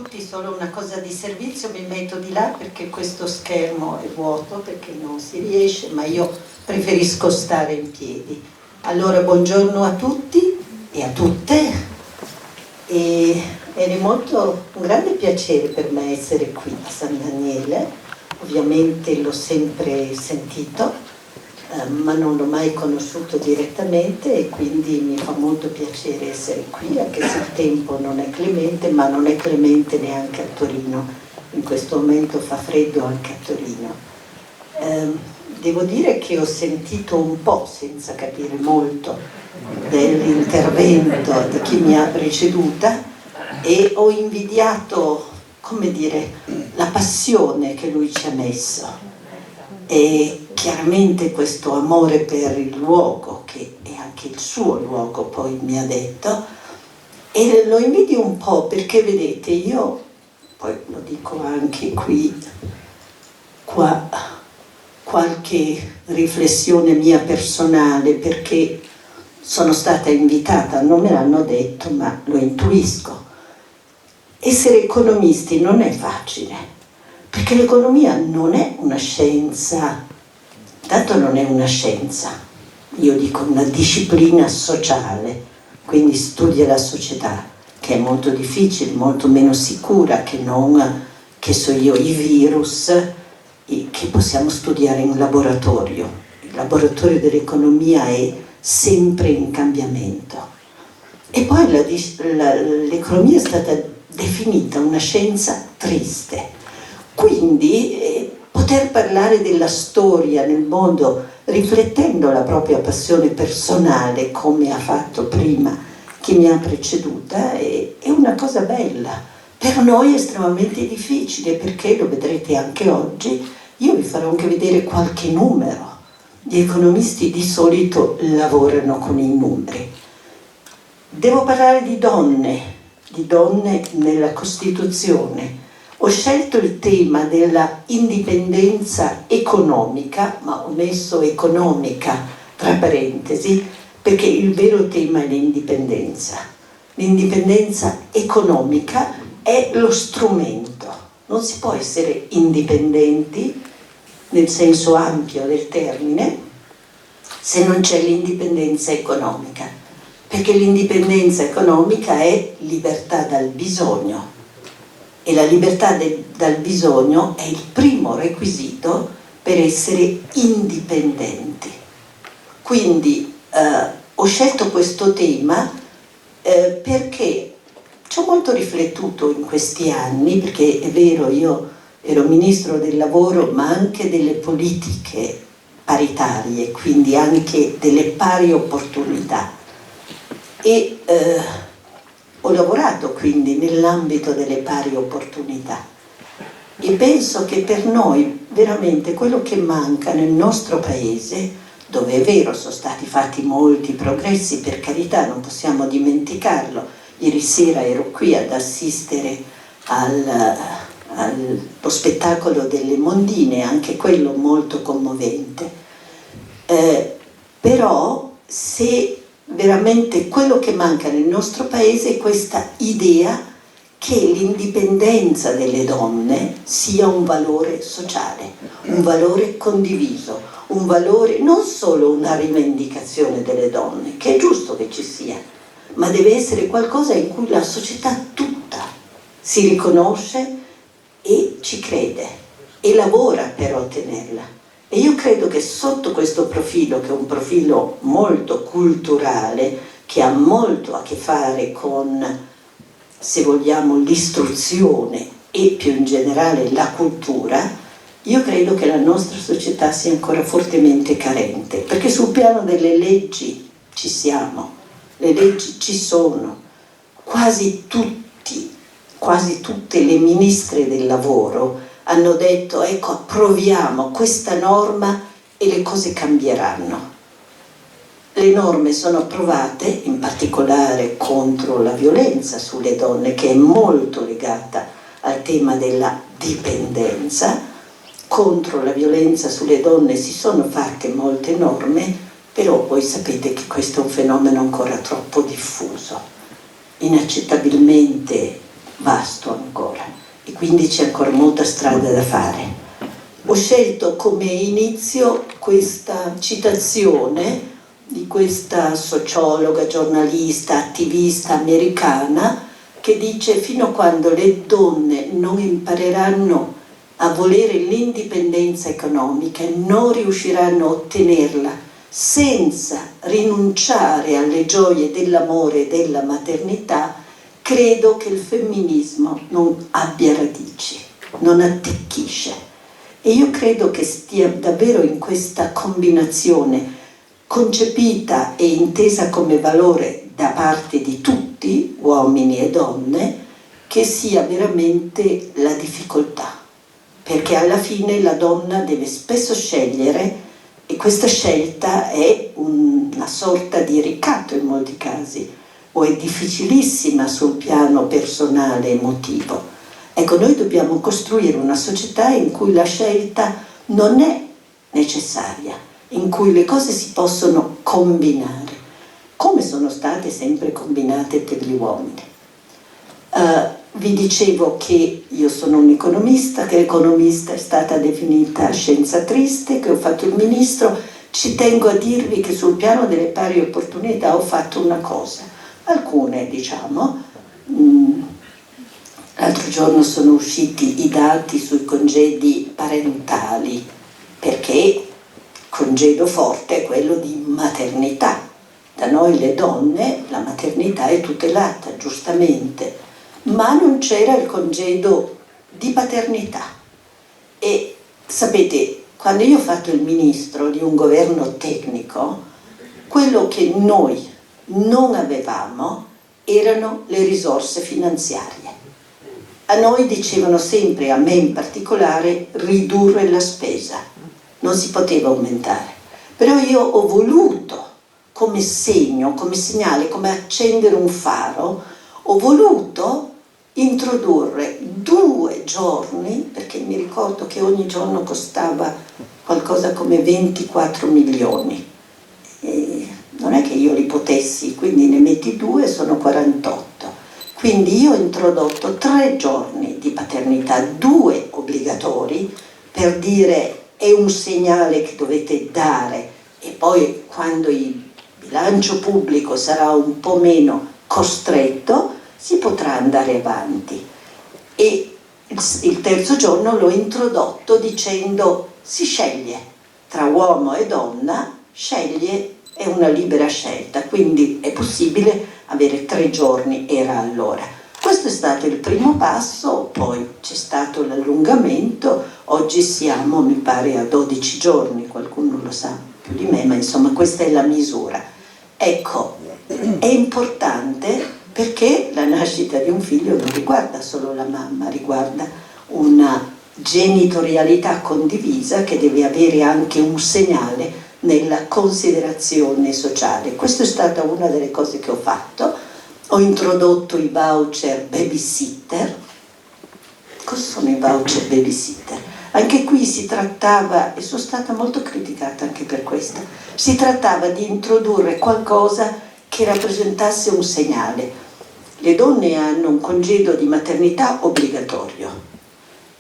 tutti, solo una cosa di servizio, mi metto di là perché questo schermo è vuoto, perché non si riesce, ma io preferisco stare in piedi. Allora, buongiorno a tutti e a tutte, e è molto un grande piacere per me essere qui a San Daniele. Ovviamente l'ho sempre sentito, ma non l'ho mai conosciuto direttamente, e quindi mi fa molto piacere essere qui, anche se il tempo non è clemente, ma non è clemente neanche a Torino. In questo momento fa freddo anche a Torino. Devo dire che ho sentito un po', senza capire molto, dell'intervento di chi mi ha preceduta, e ho invidiato, come dire, la passione che lui ci ha messo. E chiaramente questo amore per il luogo, che è anche il suo luogo, poi mi ha detto, e lo invidio un po' perché, vedete, io, poi lo dico anche qui, qua, qualche riflessione mia personale, perché sono stata invitata, non me l'hanno detto, ma lo intuisco. Essere economisti non è facile, perché l'economia non è una scienza, tanto non è una scienza, io dico una disciplina sociale, quindi studia la società, che è molto difficile, molto meno sicura che non, che so io, i virus, che possiamo studiare in laboratorio. Il laboratorio dell'economia è sempre in cambiamento. E poi l'economia è stata definita una scienza triste. Quindi poter parlare della storia nel mondo riflettendo la propria passione personale, come ha fatto prima chi mi ha preceduta, è una cosa bella. Per noi è estremamente difficile, perché lo vedrete anche oggi. Io vi farò anche vedere qualche numero. Gli economisti di solito lavorano con i numeri. Devo parlare di donne nella Costituzione. Ho scelto il tema della indipendenza economica, ma ho messo economica tra parentesi, perché il vero tema è l'indipendenza. L'indipendenza economica è lo strumento. Non si può essere indipendenti, nel senso ampio del termine, se non c'è l'indipendenza economica, perché l'indipendenza economica è libertà dal bisogno. E la libertà dal bisogno è il primo requisito per essere indipendenti. Quindi ho scelto questo tema perché ci ho molto riflettuto in questi anni, perché è vero, io ero ministro del lavoro, ma anche delle politiche paritarie, quindi anche delle pari opportunità. E ho lavorato quindi nell'ambito delle pari opportunità, e penso che per noi veramente quello che manca nel nostro paese, dove è vero sono stati fatti molti progressi, per carità, non possiamo dimenticarlo. Ieri sera ero qui ad assistere allo spettacolo delle Mondine, anche quello molto commovente, però se veramente quello che manca nel nostro paese è questa idea che l'indipendenza delle donne sia un valore sociale, un valore condiviso, un valore, non solo una rivendicazione delle donne, che è giusto che ci sia, ma deve essere qualcosa in cui la società tutta si riconosce e ci crede e lavora per ottenerla. E io credo che sotto questo profilo, che è un profilo molto culturale, che ha molto a che fare con, se vogliamo, l'istruzione e più in generale la cultura, io credo che la nostra società sia ancora fortemente carente, perché sul piano delle leggi ci siamo, le leggi ci sono, quasi tutte le ministre del lavoro hanno detto: ecco, approviamo questa norma e le cose cambieranno. Le norme sono approvate, in particolare contro la violenza sulle donne, che è molto legata al tema della dipendenza. Contro la violenza sulle donne si sono fatte molte norme, però voi sapete che questo è un fenomeno ancora troppo diffuso, inaccettabilmente vasto ancora. quindi c'è ancora molta strada da fare. Ho scelto come inizio questa citazione di questa sociologa, giornalista, attivista americana che dice: fino a quando le donne non impareranno a volere l'indipendenza economica e non riusciranno a ottenerla senza rinunciare alle gioie dell'amore e della maternità, credo che il femminismo non abbia radici, non attecchisce. E io credo che stia davvero in questa combinazione concepita e intesa come valore da parte di tutti, uomini e donne, che sia veramente la difficoltà. Perché alla fine la donna deve spesso scegliere, e questa scelta è una sorta di ricatto in molti casi, o è difficilissima sul piano personale e emotivo. Ecco, noi dobbiamo costruire una società in cui la scelta non è necessaria, in cui le cose si possono combinare, come sono state sempre combinate per gli uomini. Vi dicevo che io sono un economista, che l'economista è stata definita scienza triste, che ho fatto il ministro. Ci tengo a dirvi che sul piano delle pari opportunità ho fatto una cosa, alcune diciamo. L'altro giorno sono usciti i dati sui congedi parentali, perché congedo forte è quello di maternità. Da noi le donne la maternità è tutelata, giustamente, ma non c'era il congedo di paternità. E sapete, quando io ho fatto il ministro di un governo tecnico, quello che noi non avevamo erano le risorse finanziarie. A noi dicevano sempre, a me in particolare, ridurre la spesa, non si poteva aumentare. Però io ho voluto, come segno, come segnale, come accendere un faro, ho voluto introdurre 2 giorni, perché mi ricordo che ogni giorno costava qualcosa come 24 milioni. E non è che io li potessi, quindi ne metti 2 sono 48. Quindi io ho introdotto 3 giorni di paternità, 2 obbligatori, per dire è un segnale che dovete dare, e poi quando il bilancio pubblico sarà un po' meno costretto si potrà andare avanti. E il terzo giorno l'ho introdotto dicendo: si sceglie tra uomo e donna, sceglie, è una libera scelta, quindi è possibile avere 3 giorni, era allora. Questo è stato il primo passo, poi c'è stato l'allungamento, oggi siamo, mi pare, a 12 giorni, qualcuno lo sa più di me, ma insomma questa è la misura. Ecco, è importante perché la nascita di un figlio non riguarda solo la mamma, riguarda una genitorialità condivisa che deve avere anche un segnale nella considerazione sociale. Questa è stata una delle cose che ho fatto. Ho introdotto i voucher babysitter. Cosa sono i voucher babysitter? Anche qui si trattava, e sono stata molto criticata anche per questo, si trattava di introdurre qualcosa che rappresentasse un segnale. Le donne hanno un congedo di maternità obbligatorio,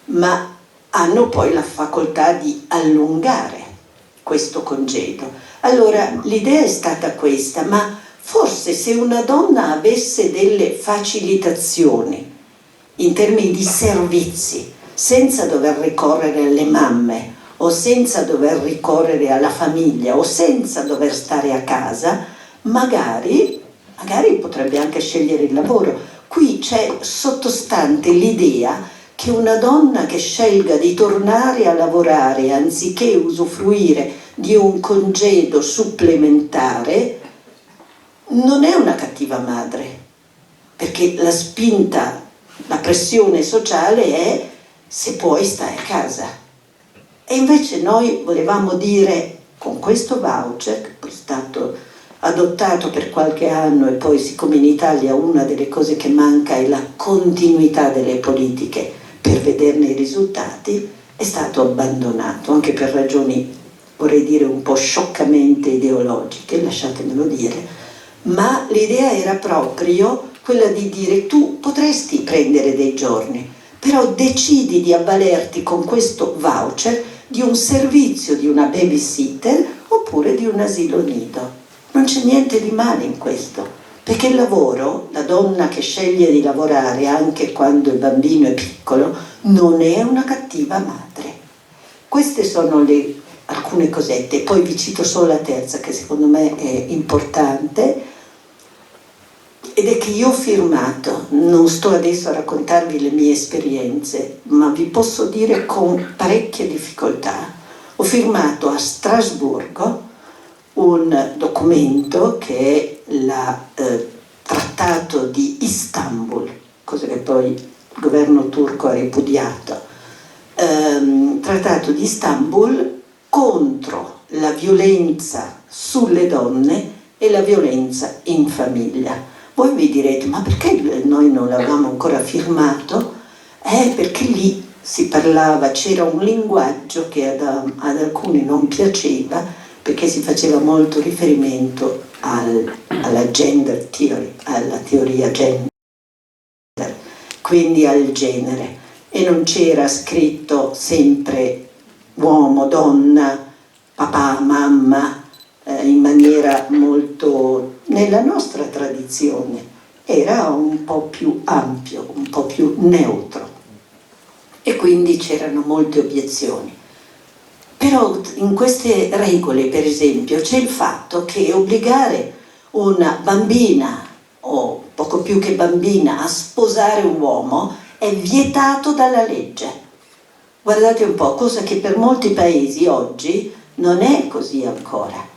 ma hanno poi la facoltà di allungare questo congedo. Allora l'idea è stata questa, ma forse se una donna avesse delle facilitazioni in termini di servizi, senza dover ricorrere alle mamme, o senza dover ricorrere alla famiglia, o senza dover stare a casa, magari potrebbe anche scegliere il lavoro. Qui c'è sottostante l'idea che una donna che scelga di tornare a lavorare anziché usufruire di un congedo supplementare non è una cattiva madre, perché la spinta, la pressione sociale è: se puoi stai a casa. E invece noi volevamo dire, con questo voucher, che poi è stato adottato per qualche anno, e poi siccome in Italia una delle cose che manca è la continuità delle politiche per vederne i risultati, è stato abbandonato, anche per ragioni, vorrei dire, un po' scioccamente ideologiche, lasciatemelo dire, ma l'idea era proprio quella di dire: tu potresti prendere dei giorni, però decidi di avvalerti con questo voucher di un servizio di una babysitter oppure di un asilo nido. Non c'è niente di male in questo, perché il lavoro, la donna che sceglie di lavorare anche quando il bambino è piccolo, non è una cattiva madre. Queste sono alcune cosette, poi vi cito solo la terza che secondo me è importante, ed è che io ho firmato, non sto adesso a raccontarvi le mie esperienze, ma vi posso dire con parecchie difficoltà, ho firmato a Strasburgo un documento che è il Trattato di Istanbul, cosa che poi il governo turco ha ripudiato, Trattato di Istanbul contro la violenza sulle donne e la violenza in famiglia. Voi vi direte, ma perché noi non l'avevamo ancora firmato? Perché lì si parlava, c'era un linguaggio che ad alcuni non piaceva, perché si faceva molto riferimento alla gender theory, alla teoria gender, quindi al genere, e non c'era scritto sempre uomo, donna, papà, mamma, in maniera molto nella nostra tradizione, era un po' più ampio, un po' più neutro, e quindi c'erano molte obiezioni. Però in queste regole, per esempio, c'è il fatto che obbligare una bambina, o poco più che bambina, a sposare un uomo è vietato dalla legge. Guardate un po', cosa che per molti paesi oggi non è così ancora.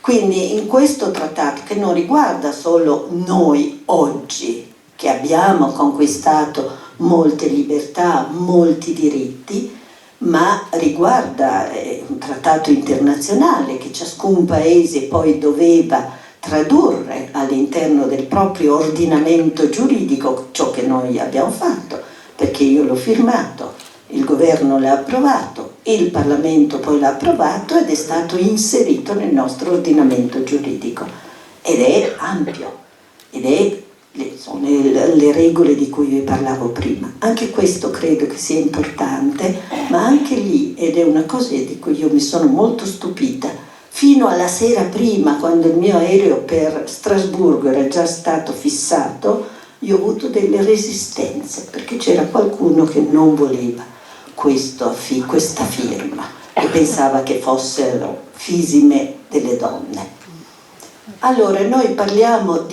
Quindi in questo trattato, che non riguarda solo noi oggi, che abbiamo conquistato molte libertà, molti diritti, ma riguarda un trattato internazionale che ciascun paese poi doveva tradurre all'interno del proprio ordinamento giuridico, ciò che noi abbiamo fatto, perché io l'ho firmato, il governo l'ha approvato, il Parlamento poi l'ha approvato ed è stato inserito nel nostro ordinamento giuridico, ed è ampio, ed è sono le regole di cui vi parlavo prima. Anche questo credo che sia importante, ma anche lì, ed è una cosa di cui io mi sono molto stupita, fino alla sera prima, quando il mio aereo per Strasburgo era già stato fissato, io ho avuto delle resistenze, perché c'era qualcuno che non voleva questa firma e pensava che fossero fisime delle donne. Allora, noi parliamo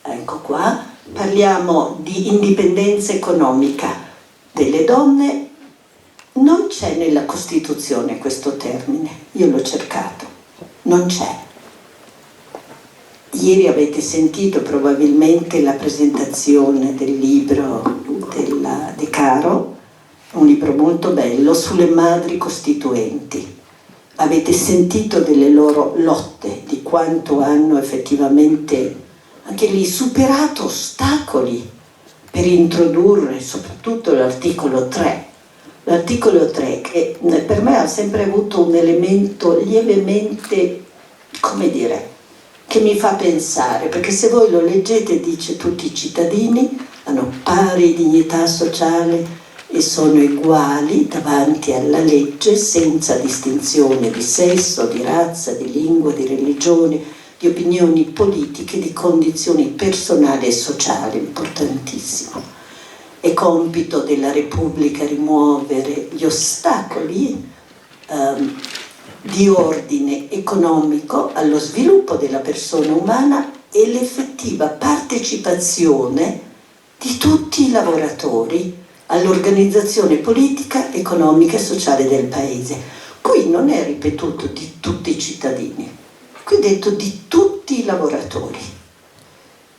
ecco qua, parliamo di indipendenza economica delle donne. Non c'è nella Costituzione questo termine, io l'ho cercato, non c'è. Ieri avete sentito probabilmente la presentazione del libro della De Caro, un libro molto bello sulle madri costituenti. Avete sentito delle loro lotte, di quanto hanno effettivamente anche lì superato ostacoli per introdurre soprattutto l'articolo 3. L'articolo 3 che per me ha sempre avuto un elemento lievemente, come dire, che mi fa pensare, perché se voi lo leggete dice tutti i cittadini hanno pari dignità sociale e sono uguali davanti alla legge senza distinzione di sesso, di razza, di lingua, di religione, di opinioni politiche, di condizioni personali e sociali, importantissimo. È compito della Repubblica rimuovere gli ostacoli di ordine economico allo sviluppo della persona umana e l'effettiva partecipazione di tutti i lavoratori all'organizzazione politica, economica e sociale del Paese. Qui non è ripetuto di tutti i cittadini, qui è detto di tutti i lavoratori.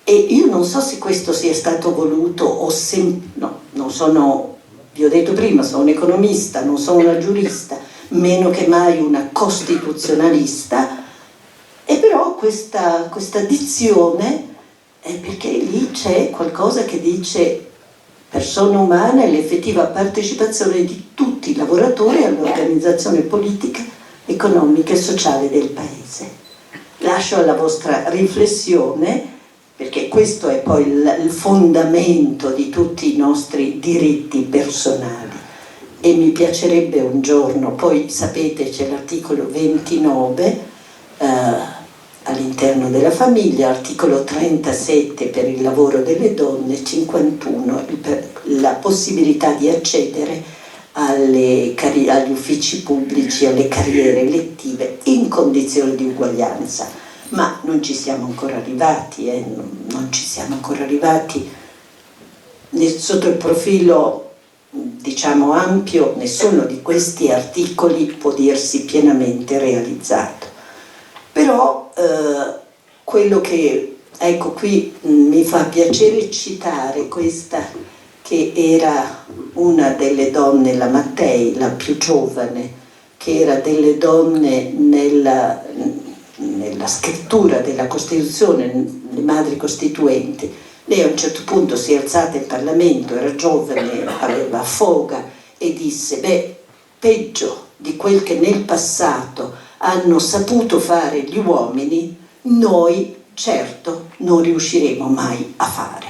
E io non so se questo sia stato voluto o se... no, non sono, vi ho detto prima, sono un economista, non sono una giurista, meno che mai una costituzionalista, e però questa dizione è perché lì c'è qualcosa che dice persona umana e l'effettiva partecipazione di tutti i lavoratori all'organizzazione politica, economica e sociale del Paese. Lascio alla vostra riflessione perché questo è poi il fondamento di tutti i nostri diritti personali. E mi piacerebbe un giorno, poi sapete c'è l'articolo 29 all'interno della famiglia, articolo 37 per il lavoro delle donne, 51 la possibilità di accedere agli uffici pubblici, alle carriere elettive in condizioni di uguaglianza. Ma non ci siamo ancora arrivati, non ci siamo ancora arrivati sotto il profilo diciamo ampio. Nessuno di questi articoli può dirsi pienamente realizzato, però quello che, ecco qui mi fa piacere citare questa che era una delle donne, la Mattei, la più giovane, che era delle donne nella scrittura della Costituzione, le madri costituenti. Lei a un certo punto si è alzata in Parlamento, era giovane, aveva foga e disse: beh, peggio di quel che nel passato hanno saputo fare gli uomini, noi certo non riusciremo mai a fare.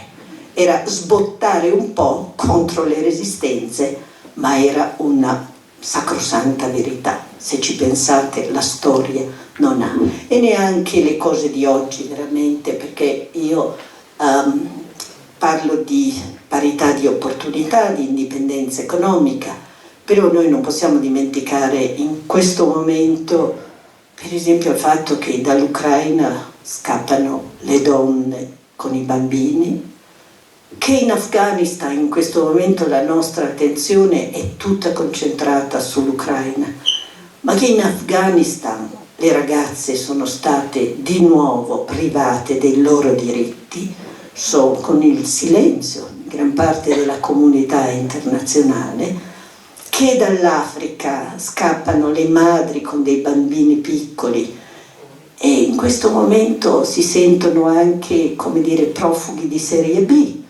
Era sbottare un po' contro le resistenze, ma era una sacrosanta verità. Se ci pensate, la storia non ha. E neanche le cose di oggi, veramente, perché io parlo di parità di opportunità, di indipendenza economica, però noi non possiamo dimenticare in questo momento, per esempio, il fatto che dall'Ucraina scappano le donne con i bambini, che in Afghanistan in questo momento la nostra attenzione è tutta concentrata sull'Ucraina, ma che in Afghanistan le ragazze sono state di nuovo private dei loro diritti, con il silenzio di gran parte della comunità internazionale, che dall'Africa scappano le madri con dei bambini piccoli e in questo momento si sentono anche, come dire, profughi di serie B,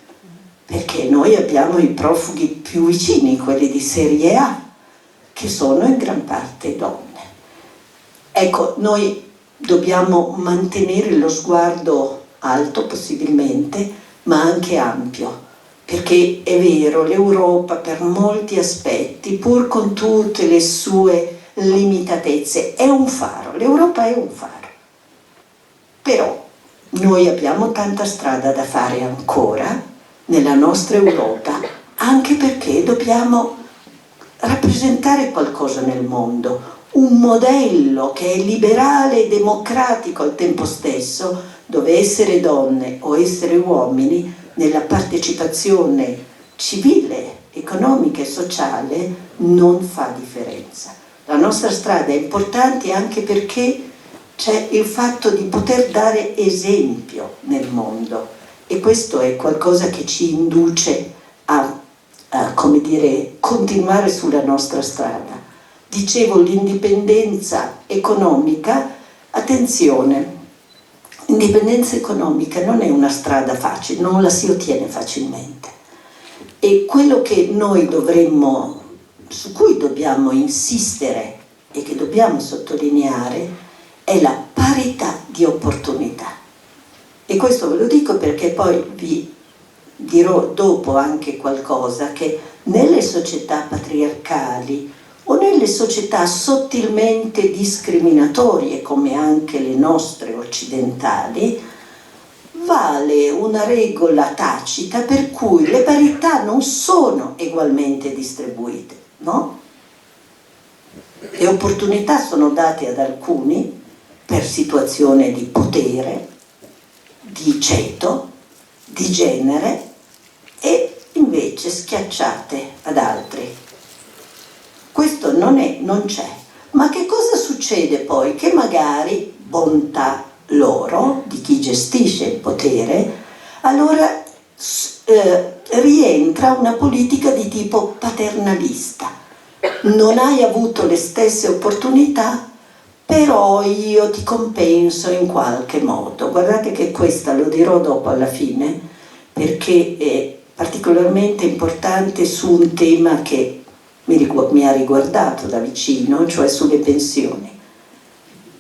perché noi abbiamo i profughi più vicini, quelli di serie A, che sono in gran parte donne. Ecco, noi dobbiamo mantenere lo sguardo alto possibilmente, ma anche ampio, perché è vero, l'Europa per molti aspetti, pur con tutte le sue limitatezze, è un faro, l'Europa è un faro. Però noi abbiamo tanta strada da fare ancora nella nostra Europa, anche perché dobbiamo rappresentare qualcosa nel mondo, un modello che è liberale e democratico al tempo stesso, dove essere donne o essere uomini nella partecipazione civile, economica e sociale non fa differenza. La nostra strada è importante anche perché c'è il fatto di poter dare esempio nel mondo, e questo è qualcosa che ci induce a come dire, continuare sulla nostra strada. Dicevo, l'indipendenza economica, attenzione, l'indipendenza economica non è una strada facile, non la si ottiene facilmente. E quello che noi dovremmo, su cui dobbiamo insistere e che dobbiamo sottolineare è la parità di opportunità. E questo ve lo dico perché poi vi dirò dopo anche qualcosa, che nelle società patriarcali o nelle società sottilmente discriminatorie come anche le nostre occidentali vale una regola tacita per cui le parità non sono ugualmente distribuite, no? Le opportunità sono date ad alcuni per situazione di potere, di ceto, di genere, e invece schiacciate ad altri. Questo non c'è. Ma che cosa succede poi? Che magari, bontà loro, di chi gestisce il potere, allora rientra una politica di tipo paternalista. Non hai avuto le stesse opportunità, però io ti compenso in qualche modo. Guardate che questa lo dirò dopo alla fine, perché è particolarmente importante su un tema che mi ha riguardato da vicino, cioè sulle pensioni,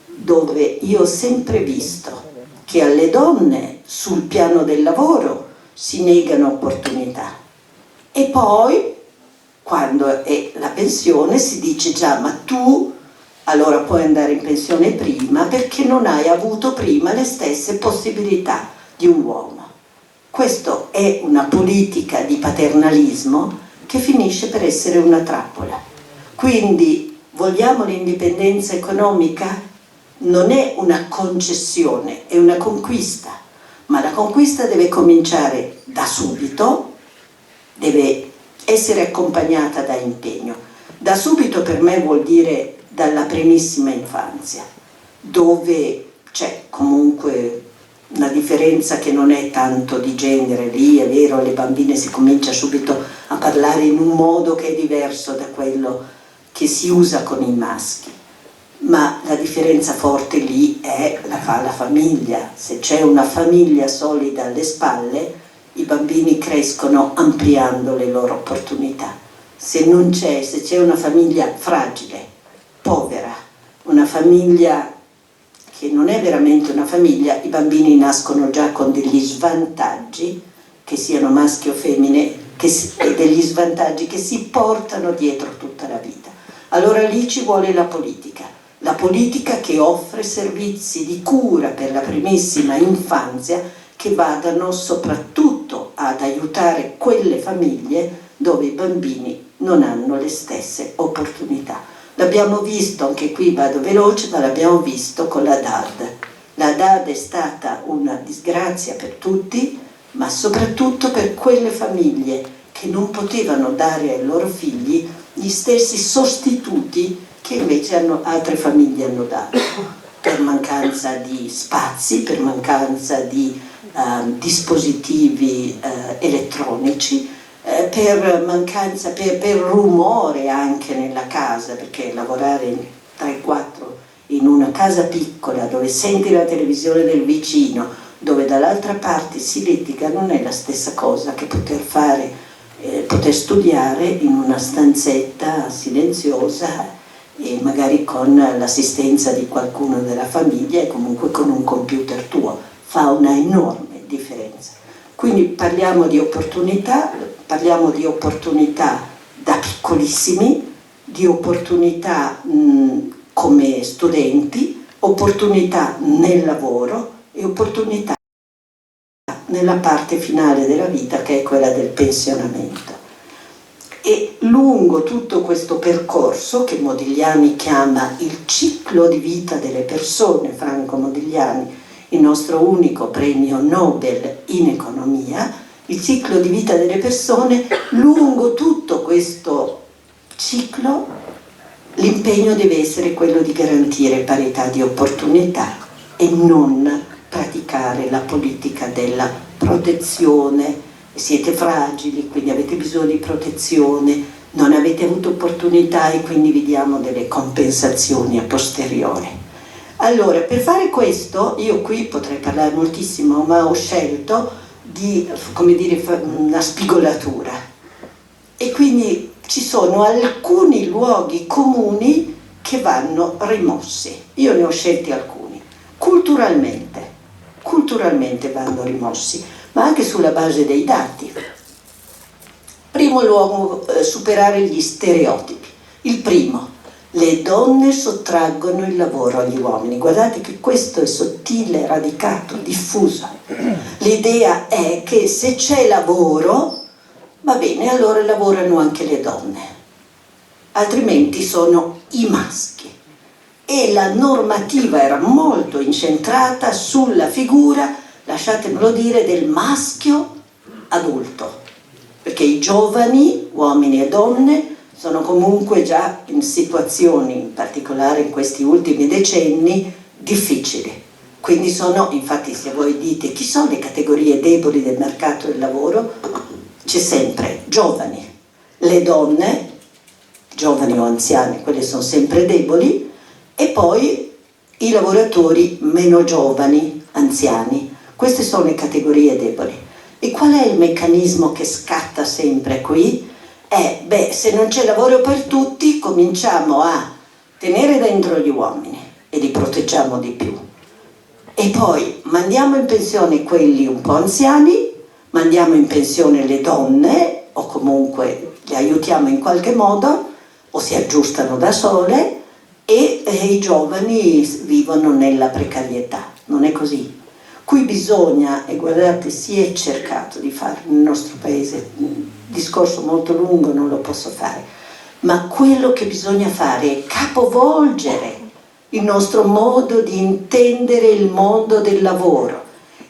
dove io ho sempre visto che alle donne sul piano del lavoro si negano opportunità. E poi, quando è la pensione, si dice già, ma tu allora puoi andare in pensione prima perché non hai avuto prima le stesse possibilità di un uomo. Questa è una politica di paternalismo che finisce per essere una trappola. Quindi vogliamo l'indipendenza economica? Non è una concessione, è una conquista, ma la conquista deve cominciare da subito, deve essere accompagnata da impegno. Da subito per me vuol dire dalla primissima infanzia, dove c'è comunque una differenza che non è tanto di genere. Lì è vero, le bambine si comincia subito a parlare in un modo che è diverso da quello che si usa con i maschi, ma la differenza forte lì è la famiglia. Se c'è una famiglia solida alle spalle, i bambini crescono ampliando le loro opportunità. Se non c'è, se c'è una famiglia fragile, povera, una famiglia che non è veramente una famiglia, i bambini nascono già con degli svantaggi, che siano maschi o femmine, e degli svantaggi che si portano dietro tutta la vita. Allora lì ci vuole la politica che offre servizi di cura per la primissima infanzia che vadano soprattutto ad aiutare quelle famiglie dove i bambini non hanno le stesse opportunità. L'abbiamo visto, anche qui vado veloce, ma l'abbiamo visto con la DAD. La DAD è stata una disgrazia per tutti, ma soprattutto per quelle famiglie che non potevano dare ai loro figli gli stessi sostituti che invece altre famiglie hanno dato, per mancanza di spazi, per mancanza di dispositivi elettronici, per mancanza, per rumore anche nella casa, perché lavorare in 3-4 in una casa piccola dove senti la televisione del vicino, dove dall'altra parte si litiga, non è la stessa cosa che poter studiare in una stanzetta silenziosa e magari con l'assistenza di qualcuno della famiglia e comunque con un computer tuo. Fa una enorme differenza. Quindi parliamo di opportunità da piccolissimi, di opportunità come studenti, opportunità nel lavoro e opportunità nella parte finale della vita, che è quella del pensionamento. E lungo tutto questo percorso, che Modigliani chiama il ciclo di vita delle persone, Franco Modigliani, il nostro unico premio Nobel in economia, il ciclo di vita delle persone, lungo tutto questo ciclo l'impegno deve essere quello di garantire parità di opportunità e non praticare la politica della protezione. Siete fragili, quindi avete bisogno di protezione, non avete avuto opportunità e quindi vi diamo delle compensazioni a posteriori. Allora, per fare questo, io qui potrei parlare moltissimo, ma ho scelto di, come dire, una spigolatura. E quindi ci sono alcuni luoghi comuni che vanno rimossi. Io ne ho scelti alcuni. Culturalmente vanno rimossi, ma anche sulla base dei dati. Primo luogo, superare gli stereotipi. Il primo, le donne sottraggono il lavoro agli uomini. Guardate che questo è sottile, radicato, diffuso. L'idea è che se c'è lavoro, va bene, allora lavorano anche le donne, altrimenti sono i maschi. E la normativa era molto incentrata sulla figura, lasciatemelo dire, del maschio adulto, perché i giovani, uomini e donne, sono comunque già in situazioni, in particolare in questi ultimi decenni, difficili. Quindi infatti se voi dite chi sono le categorie deboli del mercato del lavoro, c'è sempre giovani, le donne, giovani o anziane, quelle sono sempre deboli, e poi i lavoratori meno giovani, anziani. Queste sono le categorie deboli. E qual è il meccanismo che scatta sempre qui? Se non c'è lavoro per tutti, cominciamo a tenere dentro gli uomini e li proteggiamo di più. E poi mandiamo in pensione quelli un po' anziani, mandiamo in pensione le donne, o comunque le aiutiamo in qualche modo, o si aggiustano da sole, e i giovani vivono nella precarietà. Non è così. Qui bisogna, e guardate, si è cercato di fare nel nostro paese, un discorso molto lungo non lo posso fare, ma quello che bisogna fare è capovolgere il nostro modo di intendere il mondo del lavoro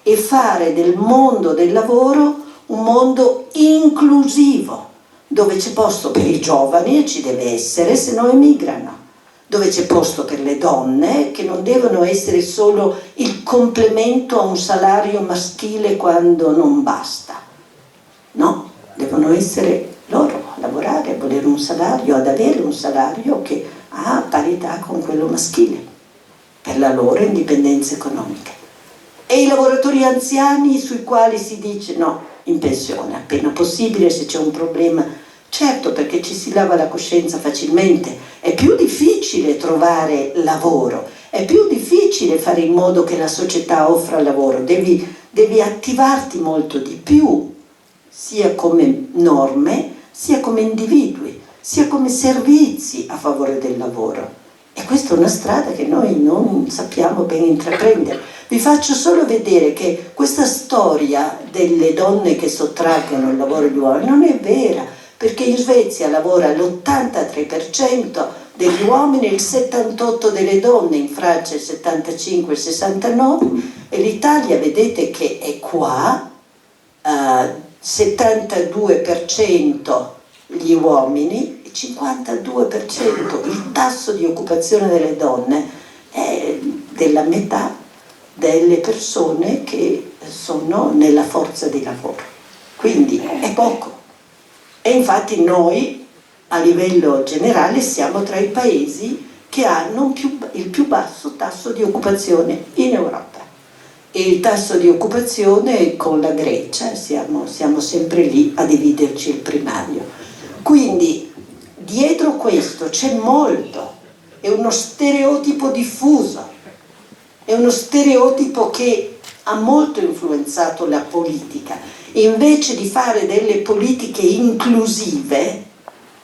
e fare del mondo del lavoro un mondo inclusivo, dove c'è posto per i giovani, e ci deve essere, se no emigrano, dove c'è posto per le donne, che non devono essere solo il complemento a un salario maschile quando non basta, no, devono essere loro a lavorare, a volere un salario, ad avere un salario che ha parità con quello maschile per la loro indipendenza economica. E i lavoratori anziani sui quali si dice no, in pensione appena possibile, se c'è un problema, certo, perché ci si lava la coscienza facilmente, è più difficile trovare lavoro, è più difficile fare in modo che la società offra lavoro, devi attivarti molto di più, sia come norme, sia come individui, sia come servizi a favore del lavoro. E questa è una strada che noi non sappiamo ben intraprendere. Vi faccio solo vedere che questa storia delle donne che sottraggono il lavoro agli uomini non è vera, perché in Svezia lavora l'83% degli uomini e il 78% delle donne, in Francia il 75% e il 69%, e l'Italia vedete che è qua, 72% gli uomini, 52%, il tasso di occupazione delle donne è della metà delle persone che sono nella forza di lavoro, quindi è poco. E infatti noi a livello generale siamo tra i paesi che hanno il più basso tasso di occupazione in Europa, e il tasso di occupazione con la Grecia siamo sempre lì a dividerci il primario. Quindi dietro questo c'è molto, è uno stereotipo diffuso, è uno stereotipo che ha molto influenzato la politica. Invece di fare delle politiche inclusive,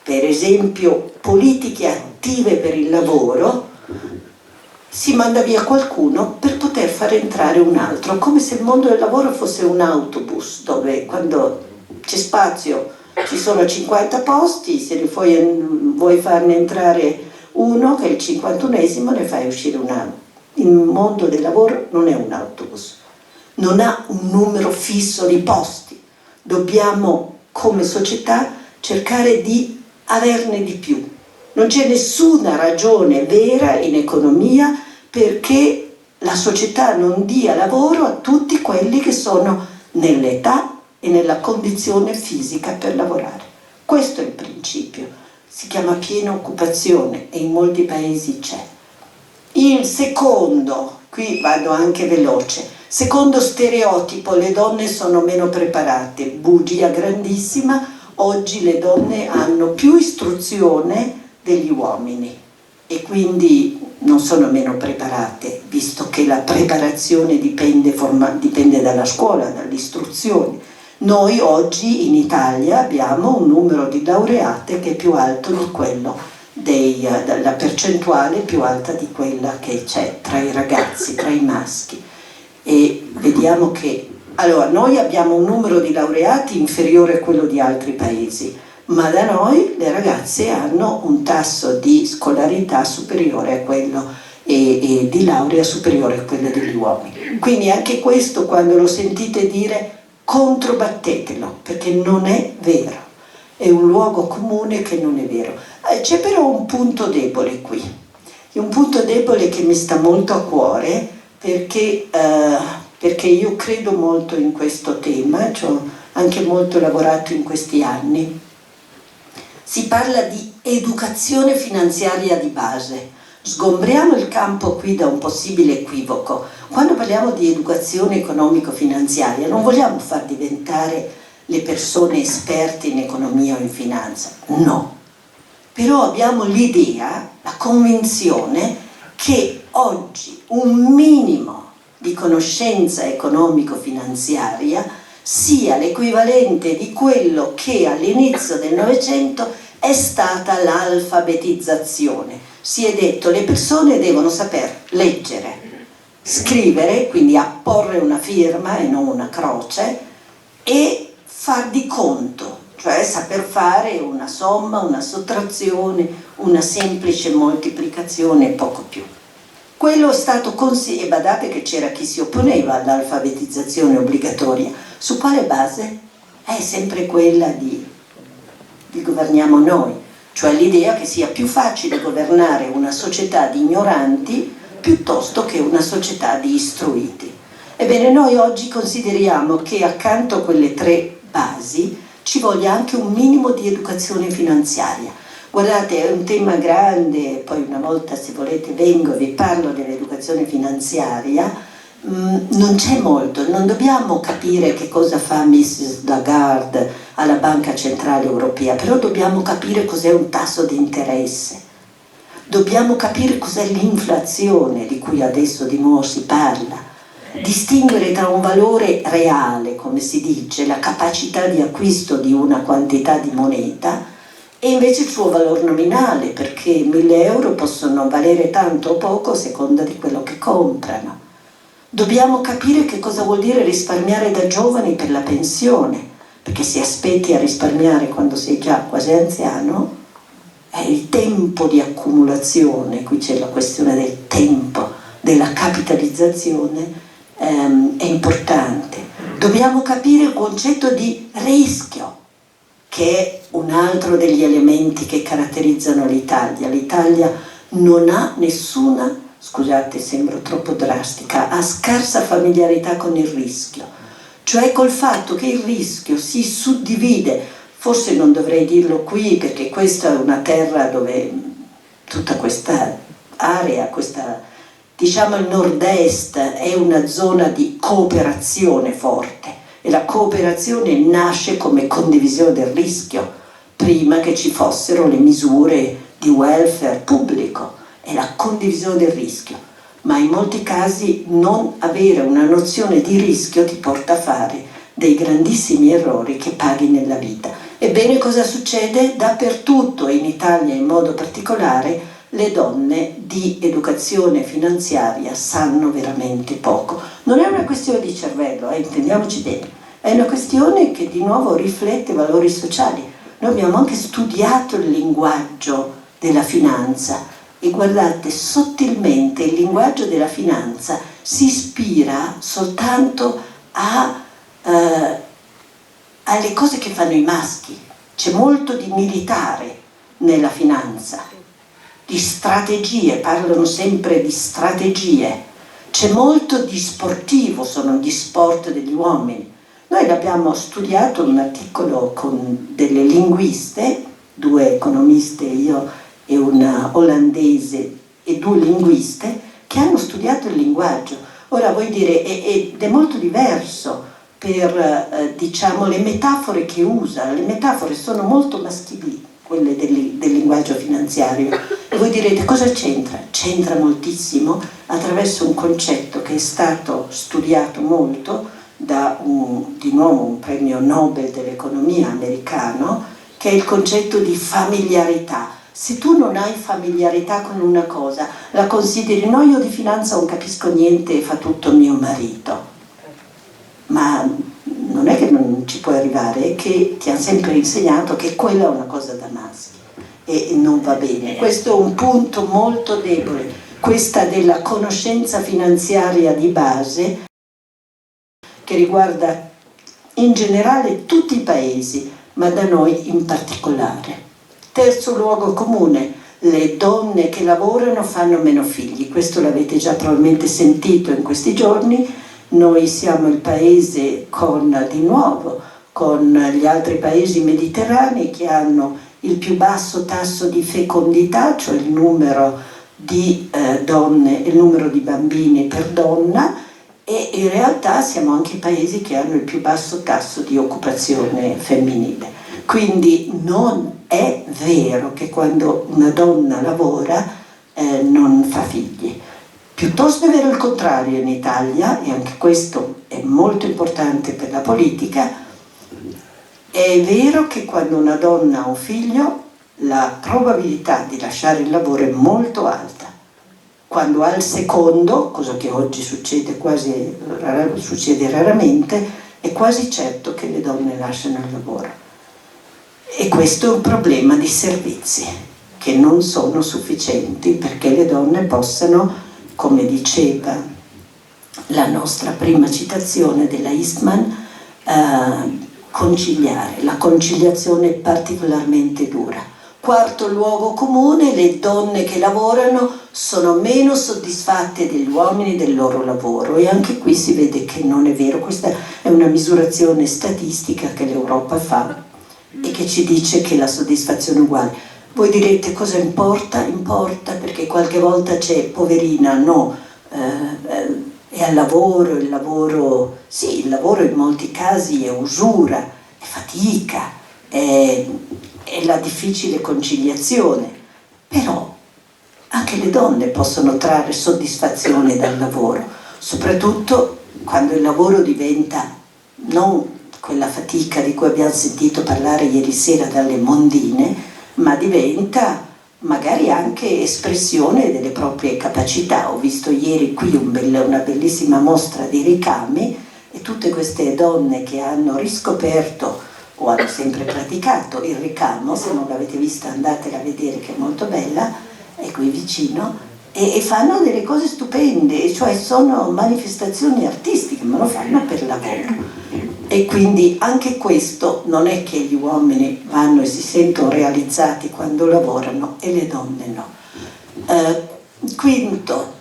per esempio politiche attive per il lavoro, si manda via qualcuno per poter far entrare un altro, come se il mondo del lavoro fosse un autobus dove quando c'è spazio ci sono 50 posti, se ne vuoi farne entrare uno che è il 51esimo, ne fai uscire un altro. Il mondo del lavoro non è un autobus, non ha un numero fisso di posti, dobbiamo come società cercare di averne di più. Non c'è nessuna ragione vera in economia perché la società non dia lavoro a tutti quelli che sono nell'età e nella condizione fisica per lavorare. Questo è il principio, si chiama piena occupazione e in molti paesi c'è. Il secondo, qui vado anche veloce, secondo stereotipo, le donne sono meno preparate, bugia grandissima, oggi le donne hanno più istruzione degli uomini e quindi non sono meno preparate, visto che la preparazione dipende dalla scuola, dall'istruzione. Noi oggi in Italia abbiamo un numero di laureate che è più alto di quello la percentuale più alta di quella che c'è tra i ragazzi, tra i maschi. E vediamo che allora noi abbiamo un numero di laureati inferiore a quello di altri paesi, ma da noi le ragazze hanno un tasso di scolarità superiore a quello e di laurea superiore a quello degli uomini. Quindi anche questo, quando lo sentite dire, controbattetelo, perché non è vero, è un luogo comune che non è vero. C'è però un punto debole qui, un punto debole che mi sta molto a cuore perché io credo molto in questo tema, ci ho anche molto lavorato in questi anni. Si parla di educazione finanziaria di base. Sgombriamo il campo qui da un possibile equivoco. Quando parliamo di educazione economico-finanziaria non vogliamo far diventare le persone esperte in economia o in finanza, no. Però abbiamo l'idea, la convinzione che oggi un minimo di conoscenza economico-finanziaria sia l'equivalente di quello che all'inizio del Novecento è stata l'alfabetizzazione. Si è detto le persone devono saper leggere, scrivere, quindi apporre una firma e non una croce, e far di conto, cioè saper fare una somma, una sottrazione, una semplice moltiplicazione e poco più. Quello è stato e badate che c'era chi si opponeva all'alfabetizzazione obbligatoria. Su quale base? È sempre quella di governiamo noi, cioè l'idea che sia più facile governare una società di ignoranti piuttosto che una società di istruiti. Ebbene, noi oggi consideriamo che accanto a quelle tre basi ci voglia anche un minimo di educazione finanziaria. Guardate, è un tema grande, poi una volta se volete vengo e vi parlo dell'educazione finanziaria. Non c'è molto, non dobbiamo capire che cosa fa Mrs. Lagarde alla Banca Centrale Europea, però dobbiamo capire cos'è un tasso di interesse, dobbiamo capire cos'è l'inflazione di cui adesso di nuovo si parla, distinguere tra un valore reale, come si dice, la capacità di acquisto di una quantità di moneta, e invece il suo valore nominale, perché 1.000 euro possono valere tanto o poco a seconda di quello che comprano. Dobbiamo capire che cosa vuol dire risparmiare da giovani per la pensione, perché se aspetti a risparmiare quando sei già quasi anziano, è il tempo di accumulazione, qui c'è la questione del tempo, della capitalizzazione, è importante. Dobbiamo capire il concetto di rischio, che è un altro degli elementi che caratterizzano l'Italia. L'Italia non ha nessuna, scusate sembro troppo drastica, ha scarsa familiarità con il rischio, cioè col fatto che il rischio si suddivide, forse non dovrei dirlo qui perché questa è una terra dove tutta questa area, diciamo il nord-est è una zona di cooperazione forte, e la cooperazione nasce come condivisione del rischio prima che ci fossero le misure di welfare pubblico, è la condivisione del rischio, ma in molti casi non avere una nozione di rischio ti porta a fare dei grandissimi errori che paghi nella vita. Ebbene, cosa succede? Dappertutto, in Italia in modo particolare, le donne di educazione finanziaria sanno veramente poco. Non è una questione di cervello, intendiamoci bene, è una questione che di nuovo riflette valori sociali. Noi abbiamo anche studiato il linguaggio della finanza e guardate, sottilmente il linguaggio della finanza si ispira soltanto alle cose che fanno i maschi. C'è molto di militare nella finanza, di strategie, parlano sempre di strategie, c'è molto di sportivo, sono gli sport degli uomini. Noi l'abbiamo studiato in un articolo con delle linguiste, 2 economiste, io e una olandese e 2 linguiste, che hanno studiato il linguaggio. Ora vuoi dire, ed è molto diverso per diciamo le metafore che usa, le metafore sono molto maschili, quelle del linguaggio finanziario, e voi direte cosa c'entra? C'entra moltissimo attraverso un concetto che è stato studiato molto da di nuovo un premio Nobel dell'economia americano, che è il concetto di familiarità. Se tu non hai familiarità con una cosa, la consideri, no, io di finanza non capisco niente e fa tutto mio marito, ma non è che non ci puoi arrivare, è che ti hanno sempre insegnato che quella è una cosa da maschi e non va bene. Questo è un punto molto debole, questa della conoscenza finanziaria di base, che riguarda in generale tutti i paesi, ma da noi in particolare. Terzo luogo comune, le donne che lavorano fanno meno figli, questo l'avete già probabilmente sentito in questi giorni. Noi siamo il paese di nuovo, con gli altri paesi mediterranei che hanno il più basso tasso di fecondità, cioè il numero di donne, il numero di bambini per donna, e in realtà siamo anche i paesi che hanno il più basso tasso di occupazione femminile. Quindi non è vero che quando una donna lavora non fa figli. Piuttosto è vero il contrario in Italia, e anche questo è molto importante per la politica, è vero che quando una donna ha un figlio la probabilità di lasciare il lavoro è molto alta. Quando ha il secondo, cosa che oggi succede succede raramente, è quasi certo che le donne lasciano il lavoro. E questo è un problema di servizi che non sono sufficienti perché le donne possano, come diceva la nostra prima citazione della Eastman, conciliare. La conciliazione è particolarmente dura. Quarto luogo comune: le donne che lavorano sono meno soddisfatte degli uomini del loro lavoro, e anche qui si vede che non è vero. Questa è una misurazione statistica che l'Europa fa e che ci dice che la soddisfazione è uguale. Voi direte cosa importa? Importa perché qualche volta c'è poverina, no, è al lavoro, il lavoro in molti casi è usura, è fatica, è la difficile conciliazione, però anche le donne possono trarre soddisfazione dal lavoro, soprattutto quando il lavoro diventa non quella fatica di cui abbiamo sentito parlare ieri sera dalle mondine, ma diventa magari anche espressione delle proprie capacità. Ho visto ieri qui una bellissima mostra di ricami, e tutte queste donne che hanno riscoperto o hanno sempre praticato il ricamo. Se non l'avete vista andatela a vedere, che è molto bella, è qui vicino, e fanno delle cose stupende, cioè sono manifestazioni artistiche, ma lo fanno per lavoro. E quindi anche questo non è che gli uomini vanno e si sentono realizzati quando lavorano e le donne no. Quinto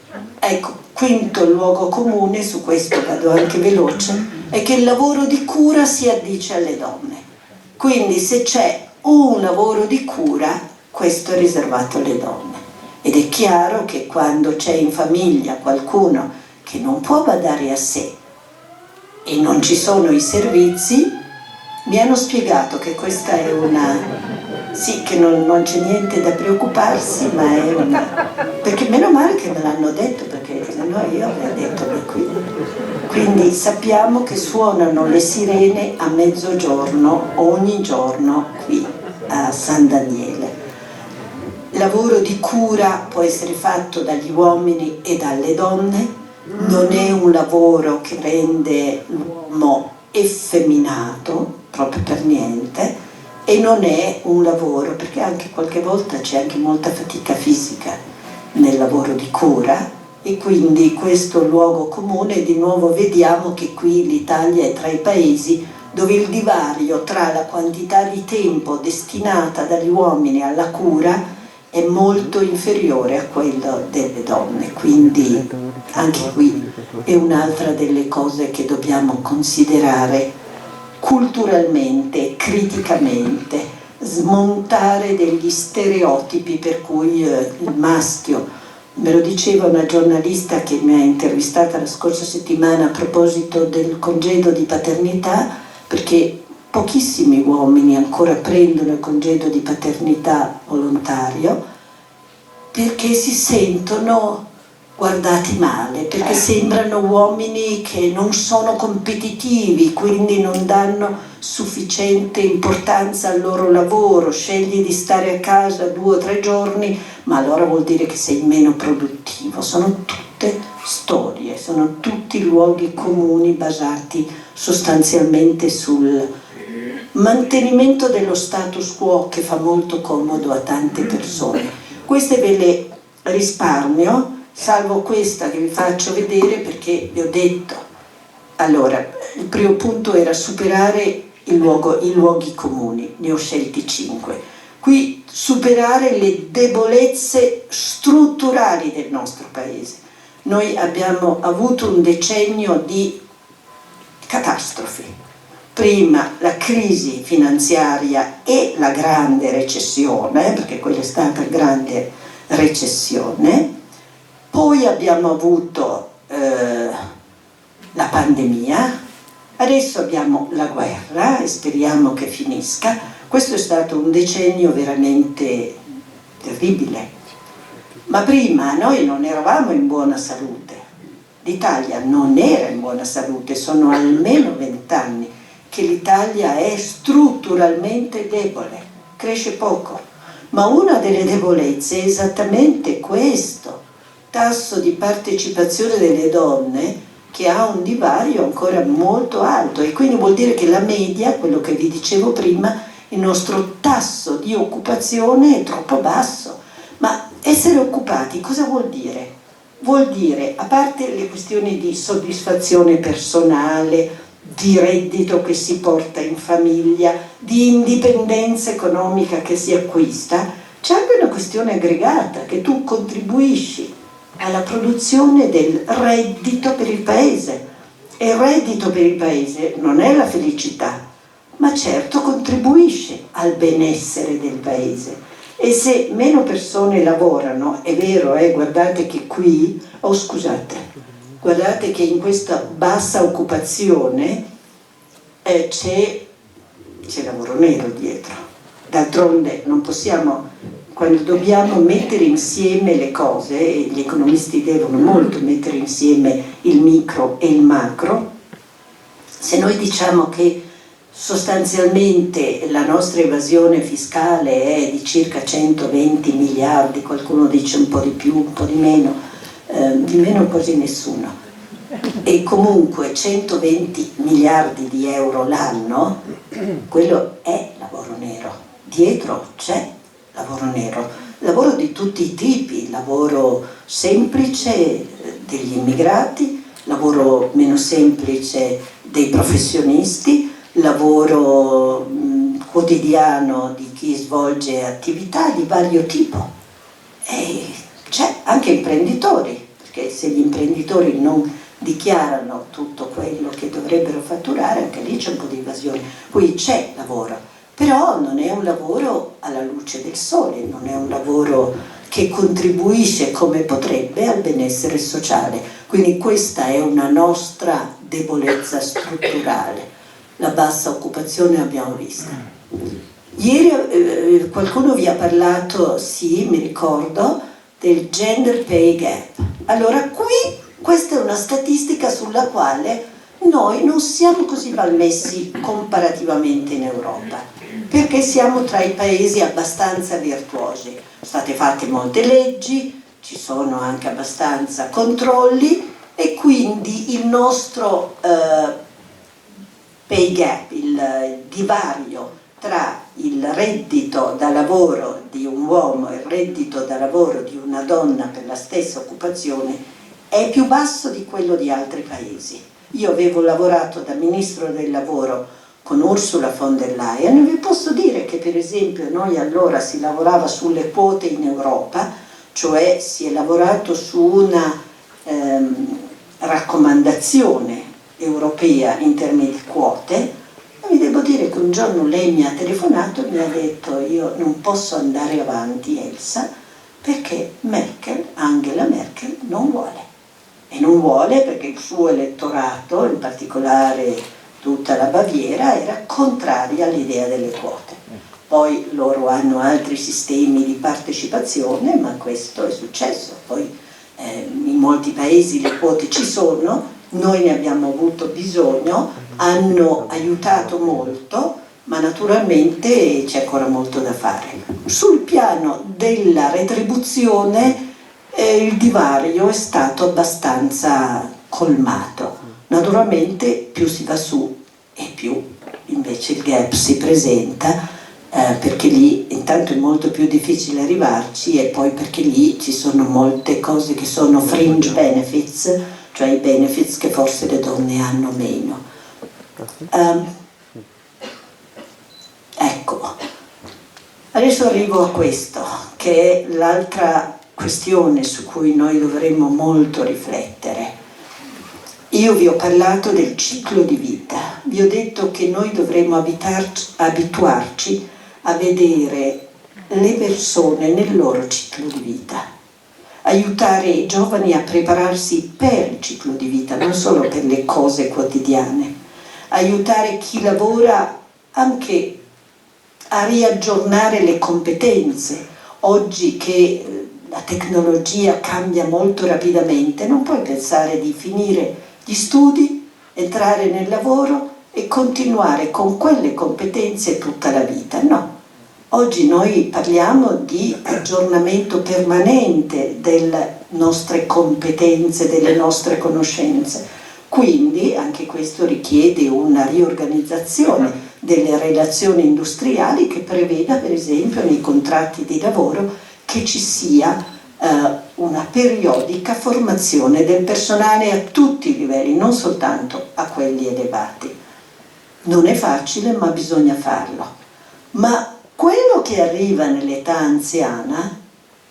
luogo comune, su questo vado anche veloce, è che il lavoro di cura si addice alle donne. Quindi se c'è un lavoro di cura, questo è riservato alle donne. Ed è chiaro che quando c'è in famiglia qualcuno che non può badare a sé e non ci sono i servizi, mi hanno spiegato che questa è sì, che non c'è niente da preoccuparsi, ma è perché meno male che me l'hanno detto, perché sennò io avrei detto che qui. Quindi sappiamo che suonano le sirene a mezzogiorno ogni giorno qui a San Daniele. Lavoro di cura può essere fatto dagli uomini e dalle donne, non è un lavoro che rende l'uomo effeminato, proprio per niente, e non è un lavoro, perché anche qualche volta c'è anche molta fatica fisica nel lavoro di cura, e quindi questo luogo comune. Di nuovo vediamo che qui l'Italia è tra i paesi dove il divario tra la quantità di tempo destinata dagli uomini alla cura è molto inferiore a quello delle donne, quindi anche qui è un'altra delle cose che dobbiamo considerare culturalmente, criticamente, smontare degli stereotipi per cui il maschio. Me lo diceva una giornalista che mi ha intervistata la scorsa settimana a proposito del congedo di paternità, perché pochissimi uomini ancora prendono il congedo di paternità volontario, perché si sentono guardati male, perché sembrano uomini che non sono competitivi, quindi non danno sufficiente importanza al loro lavoro. Scegli di stare a casa 2 o 3 giorni, ma allora vuol dire che sei meno produttivo. Sono tutte storie, sono tutti luoghi comuni basati sostanzialmente sul mantenimento dello status quo, che fa molto comodo a tante persone. Queste ve le risparmio, salvo questa che vi faccio vedere, perché vi ho detto. Allora, il primo punto era superare i luoghi comuni, ne ho scelti 5. Qui superare le debolezze strutturali del nostro paese. Noi abbiamo avuto un decennio di catastrofi. Prima la crisi finanziaria e la grande recessione, perché quella è stata grande recessione. Poi abbiamo avuto la pandemia, adesso abbiamo la guerra e speriamo che finisca. Questo è stato un decennio veramente terribile. Ma prima noi non eravamo in buona salute, l'Italia non era in buona salute, sono almeno 20 anni che l'Italia è strutturalmente debole, cresce poco, ma una delle debolezze è esattamente questo, tasso di partecipazione delle donne che ha un divario ancora molto alto, e quindi vuol dire che la media, quello che vi dicevo prima, il nostro tasso di occupazione è troppo basso. Ma essere occupati cosa vuol dire? Vuol dire, a parte le questioni di soddisfazione personale, di reddito che si porta in famiglia, di indipendenza economica che si acquista, c'è anche una questione aggregata, che tu contribuisci alla produzione del reddito per il paese. E il reddito per il paese non è la felicità, ma certo contribuisce al benessere del paese. E se meno persone lavorano, è vero, guardate che qui, guardate che in questa bassa occupazione c'è lavoro nero dietro. D'altronde non possiamo, quando dobbiamo mettere insieme le cose, e gli economisti devono molto mettere insieme il micro e il macro, se noi diciamo che sostanzialmente la nostra evasione fiscale è di circa 120 miliardi, qualcuno dice un po' di più, un po' di meno quasi nessuno, e comunque 120 miliardi di euro l'anno, quello è lavoro nero, dietro c'è lavoro nero, lavoro di tutti i tipi, lavoro semplice degli immigrati, lavoro meno semplice dei professionisti, lavoro quotidiano di chi svolge attività di vario tipo, e c'è anche imprenditori, perché se gli imprenditori non dichiarano tutto quello che dovrebbero fatturare, anche lì c'è un po' di evasione. Qui c'è lavoro, però non è un lavoro alla luce del sole, non è un lavoro che contribuisce come potrebbe al benessere sociale, quindi questa è una nostra debolezza strutturale. La bassa occupazione abbiamo vista. Ieri qualcuno vi ha parlato, sì, mi ricordo, del gender pay gap. Allora qui questa è una statistica sulla quale noi non siamo così mal messi comparativamente in Europa, perché siamo tra i paesi abbastanza virtuosi. Sono state fatte molte leggi, ci sono anche abbastanza controlli, e quindi il nostro pay gap, il divario tra il reddito da lavoro di un uomo e il reddito da lavoro di una donna per la stessa occupazione è più basso di quello di altri paesi. Io avevo lavorato da ministro del lavoro con Ursula von der Leyen e vi posso dire che per esempio noi allora si lavorava sulle quote in Europa, cioè si è lavorato su una raccomandazione europea in termini di quote, e vi devo dire che un giorno lei mi ha telefonato e mi ha detto: io non posso andare avanti, Elsa, perché Angela Merkel non vuole. E non vuole perché il suo elettorato, in particolare tutta la Baviera, era contraria all'idea delle quote. Poi loro hanno altri sistemi di partecipazione, ma questo è successo. Poi in molti paesi le quote ci sono, noi ne abbiamo avuto bisogno, hanno aiutato molto, ma naturalmente c'è ancora molto da fare. Sul piano della retribuzione il divario è stato abbastanza colmato. Naturalmente più si va su e più invece il gap si presenta, perché lì intanto è molto più difficile arrivarci, e poi perché lì ci sono molte cose che sono fringe benefits, cioè i benefits che forse le donne hanno meno. Ecco, adesso arrivo a questo, che è l'altra questione su cui noi dovremmo molto riflettere. Io vi ho parlato del ciclo di vita, vi ho detto che noi dovremmo abituarci a vedere le persone nel loro ciclo di vita, aiutare i giovani a prepararsi per il ciclo di vita, non solo per le cose quotidiane, aiutare chi lavora anche a riaggiornare le competenze. Oggi che la tecnologia cambia molto rapidamente, non puoi pensare di finire gli studi, entrare nel lavoro e continuare con quelle competenze tutta la vita, no. Oggi noi parliamo di aggiornamento permanente delle nostre competenze, delle nostre conoscenze, quindi anche questo richiede una riorganizzazione delle relazioni industriali che preveda per esempio nei contratti di lavoro che ci sia una periodica formazione del personale a tutti i livelli, non soltanto a quelli elevati. Non è facile, ma bisogna farlo. Ma quello che arriva nell'età anziana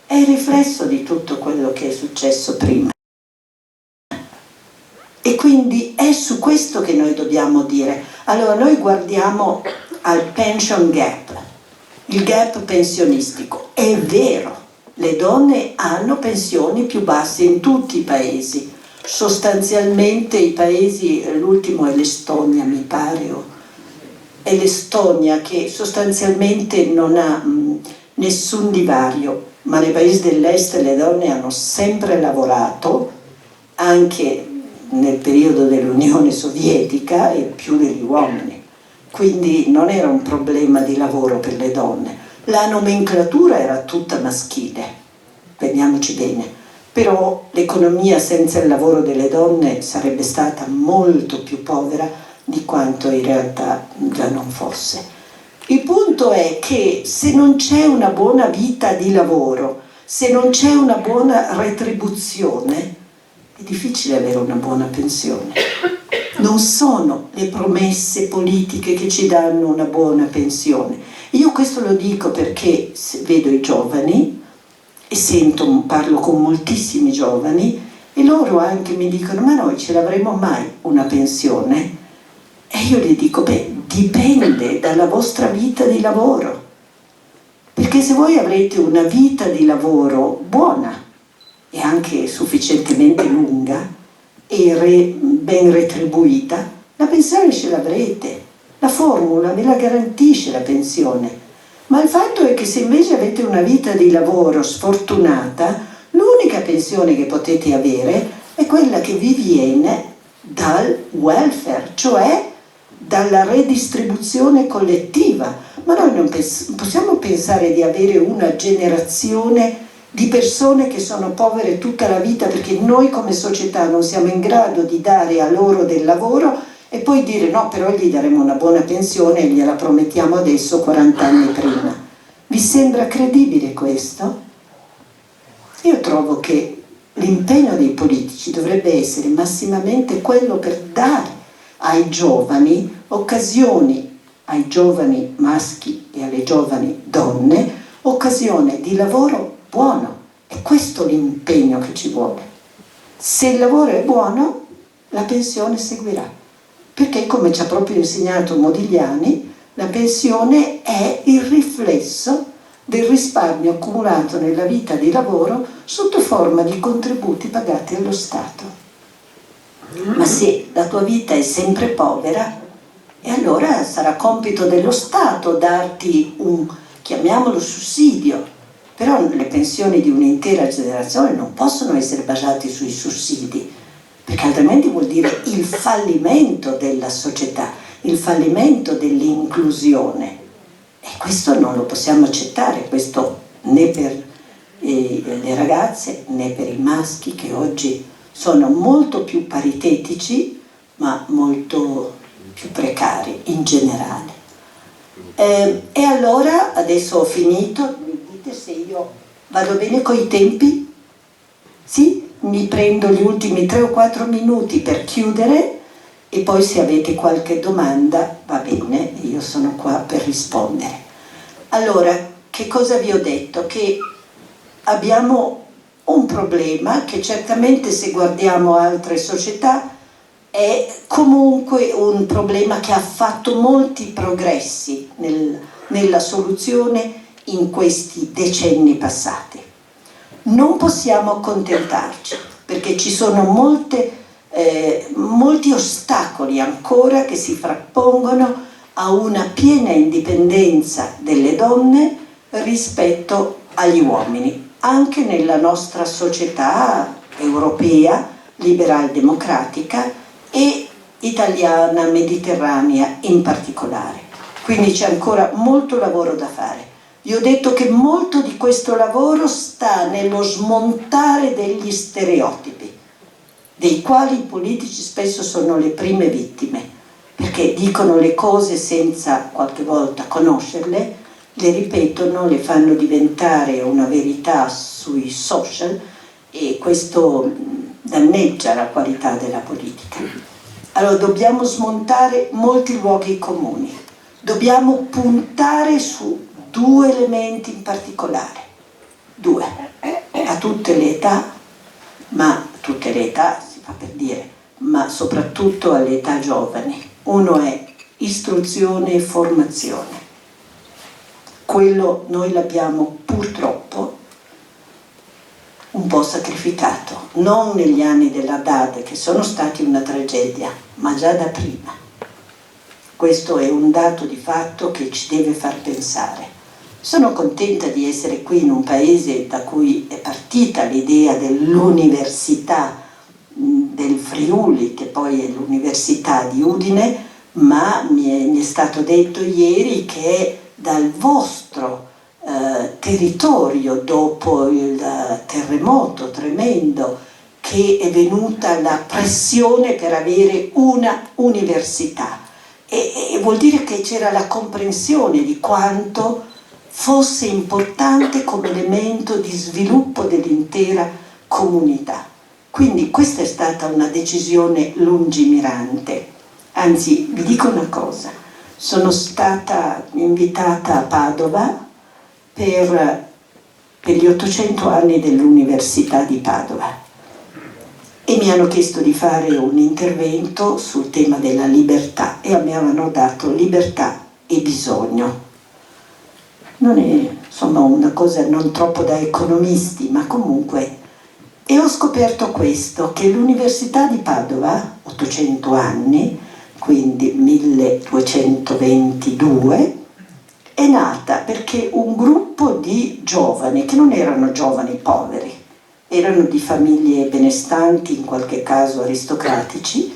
è il riflesso di tutto quello che è successo prima. E quindi è su questo che noi dobbiamo dire. Allora noi guardiamo al pension gap, il gap pensionistico. È vero, le donne hanno pensioni più basse in tutti i paesi. Sostanzialmente i paesi, l'ultimo è l'Estonia mi pare, è l'Estonia che sostanzialmente non ha nessun divario, ma nei paesi dell'est le donne hanno sempre lavorato, anche nel periodo dell'Unione Sovietica, e più degli uomini. Quindi non era un problema di lavoro per le donne. La nomenclatura era tutta maschile, vediamoci bene, però l'economia senza il lavoro delle donne sarebbe stata molto più povera di quanto in realtà già non fosse. Il punto è che se non c'è una buona vita di lavoro, se non c'è una buona retribuzione, è difficile avere una buona pensione. Non sono le promesse politiche che ci danno una buona pensione. Io questo lo dico perché vedo i giovani e parlo con moltissimi giovani e loro anche mi dicono: ma noi ce l'avremo mai una pensione? E io gli dico: beh, dipende dalla vostra vita di lavoro, perché se voi avrete una vita di lavoro buona e anche sufficientemente lunga e ben retribuita, la pensione ce l'avrete, la formula ve la garantisce la pensione. Ma il fatto è che se invece avete una vita di lavoro sfortunata, l'unica pensione che potete avere è quella che vi viene dal welfare, cioè dalla redistribuzione collettiva. Ma noi non possiamo pensare di avere una generazione di persone che sono povere tutta la vita perché noi come società non siamo in grado di dare a loro del lavoro e poi dire: no, però gli daremo una buona pensione e gliela promettiamo adesso 40 anni prima. Vi sembra credibile questo? Io trovo che l'impegno dei politici dovrebbe essere massimamente quello per dare ai giovani occasioni, ai giovani maschi e alle giovani donne, occasione di lavoro buono. È questo l'impegno che ci vuole. Se il lavoro è buono, la pensione seguirà. Perché, come ci ha proprio insegnato Modigliani, la pensione è il riflesso del risparmio accumulato nella vita di lavoro sotto forma di contributi pagati allo Stato. Ma se la tua vita è sempre povera, e allora sarà compito dello Stato darti un, chiamiamolo sussidio, però le pensioni di un'intera generazione non possono essere basate sui sussidi, perché altrimenti vuol dire il fallimento della società, il fallimento dell'inclusione. E questo non lo possiamo accettare, questo né per le ragazze né per i maschi, che oggi sono molto più paritetici ma molto più precari in generale. E allora, adesso ho finito, mi dite se io vado bene coi tempi? Sì? Mi prendo gli ultimi 3 o 4 minuti per chiudere e poi se avete qualche domanda va bene, io sono qua per rispondere. Allora, che cosa vi ho detto? Che abbiamo un problema che certamente, se guardiamo altre società, è comunque un problema che ha fatto molti progressi nella soluzione in questi decenni passati. Non possiamo accontentarci, perché ci sono molti ostacoli ancora che si frappongono a una piena indipendenza delle donne rispetto agli uomini. anche nella nostra società europea, liberal-democratica e italiana, mediterranea in particolare. Quindi c'è ancora molto lavoro da fare. Vi ho detto che molto di questo lavoro sta nello smontare degli stereotipi, dei quali i politici spesso sono le prime vittime, perché dicono le cose senza qualche volta conoscerle, le ripetono, le fanno diventare una verità sui social e questo danneggia la qualità della politica. Allora dobbiamo smontare molti luoghi comuni, dobbiamo puntare su due elementi in particolare, due, a tutte le età, ma a tutte le età si fa per dire, ma soprattutto alle età giovani. Uno è istruzione e formazione. Quello noi l'abbiamo purtroppo un po' sacrificato, non negli anni della DAD che sono stati una tragedia, ma già da prima. Questo è un dato di fatto che ci deve far pensare. Sono contenta di essere qui in un paese da cui è partita l'idea dell'università del Friuli, che poi è l'Università di Udine, ma mi è stato detto ieri che dal vostro territorio, dopo il terremoto tremendo, che è venuta la pressione per avere una università. E vuol dire che c'era la comprensione di quanto fosse importante come elemento di sviluppo dell'intera comunità. Quindi questa è stata una decisione lungimirante. Anzi, vi dico una cosa, sono stata invitata a Padova per gli 800 anni dell'Università di Padova e mi hanno chiesto di fare un intervento sul tema della libertà e mi avevano dato libertà e bisogno. Non è insomma una cosa non troppo da economisti, ma comunque. E ho scoperto questo, che l'Università di Padova, 800 anni, quindi 1222, è nata perché un gruppo di giovani, che non erano giovani poveri, erano di famiglie benestanti, in qualche caso aristocratici,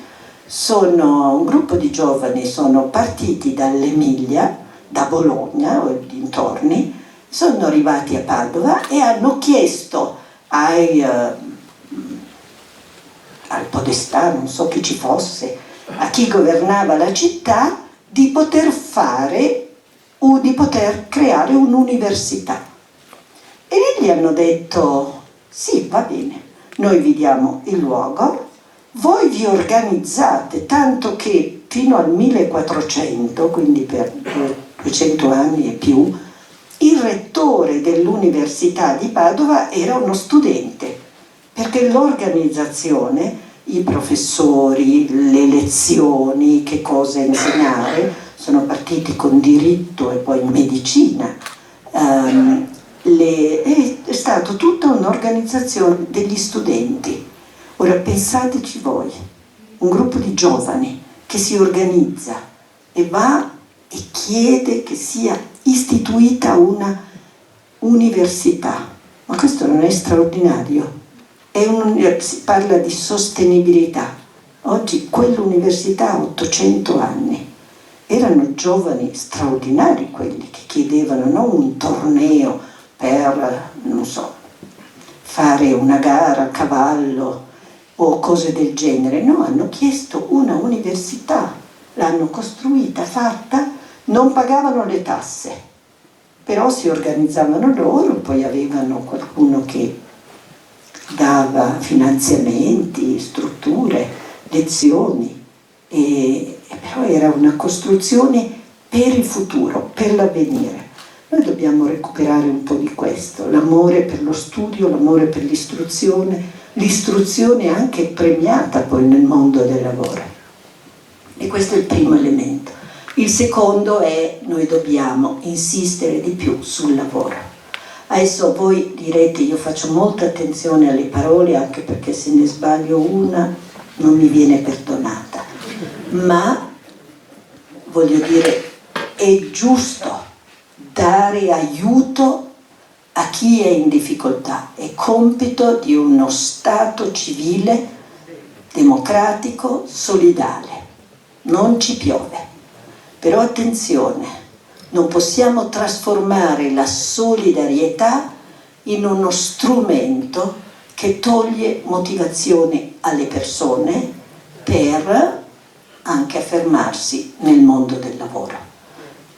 un gruppo di giovani sono partiti dall'Emilia, da Bologna o dintorni, sono arrivati a Padova e hanno chiesto al podestà, non so chi ci fosse, a chi governava la città, di poter fare o di poter creare un'università. E lì gli hanno detto: sì, va bene, noi vi diamo il luogo, voi vi organizzate, tanto che fino al 1400, quindi per 200 anni e più, il rettore dell'Università di Padova era uno studente, perché l'organizzazione, i professori, le lezioni, che cosa insegnare, sono partiti con diritto e poi medicina, è stata tutta un'organizzazione degli studenti. Ora pensateci voi, un gruppo di giovani che si organizza e va e chiede che sia istituita una università. Ma questo non è straordinario? Si parla di sostenibilità. Oggi quell'università ha 800 anni. Erano giovani straordinari quelli che chiedevano non un torneo per, non so, fare una gara a cavallo o cose del genere. No, hanno chiesto una università, l'hanno costruita, fatta, non pagavano le tasse, però si organizzavano loro, poi avevano qualcuno che dava finanziamenti, strutture, lezioni, e però era una costruzione per il futuro, per l'avvenire. Noi dobbiamo recuperare un po' di questo, l'amore per lo studio, l'amore per l'istruzione anche premiata poi nel mondo del lavoro. E questo è il primo elemento. Il secondo è: noi dobbiamo insistere di più sul lavoro. Adesso voi direte: io faccio molta attenzione alle parole, anche perché se ne sbaglio una non mi viene perdonata, ma voglio dire, è giusto dare aiuto a chi è in difficoltà, è compito di uno Stato civile, democratico, solidale. Non ci piove. Però attenzione, non possiamo trasformare la solidarietà in uno strumento che toglie motivazione alle persone per anche affermarsi nel mondo del lavoro.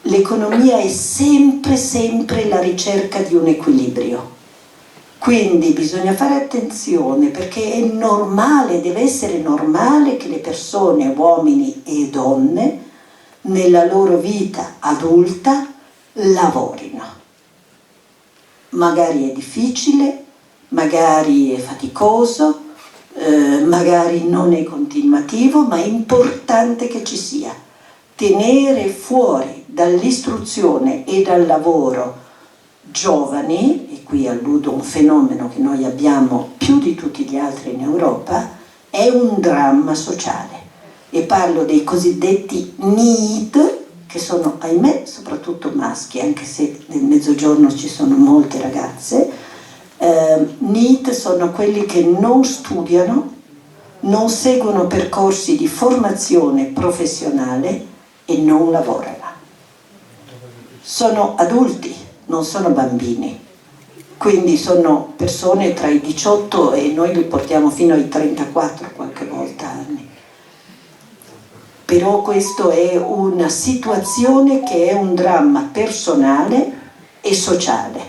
L'economia è sempre la ricerca di un equilibrio. Quindi bisogna fare attenzione, perché è normale, deve essere normale che le persone, uomini e donne, nella loro vita adulta lavorino. Magari è difficile, magari è faticoso, magari non è continuativo, ma è importante che ci sia. Tenere fuori dall'istruzione e dal lavoro giovani, e qui alludo a un fenomeno che noi abbiamo più di tutti gli altri in Europa, è un dramma sociale. E parlo dei cosiddetti NEET, che sono, ahimè, soprattutto maschi, anche se nel mezzogiorno ci sono molte ragazze. NEET sono quelli che non studiano, non seguono percorsi di formazione professionale e non lavorano. Sono adulti, non sono bambini, quindi sono persone tra i 18 e noi li portiamo fino ai 34 qualche volta anni. Però questa è una situazione che è un dramma personale e sociale,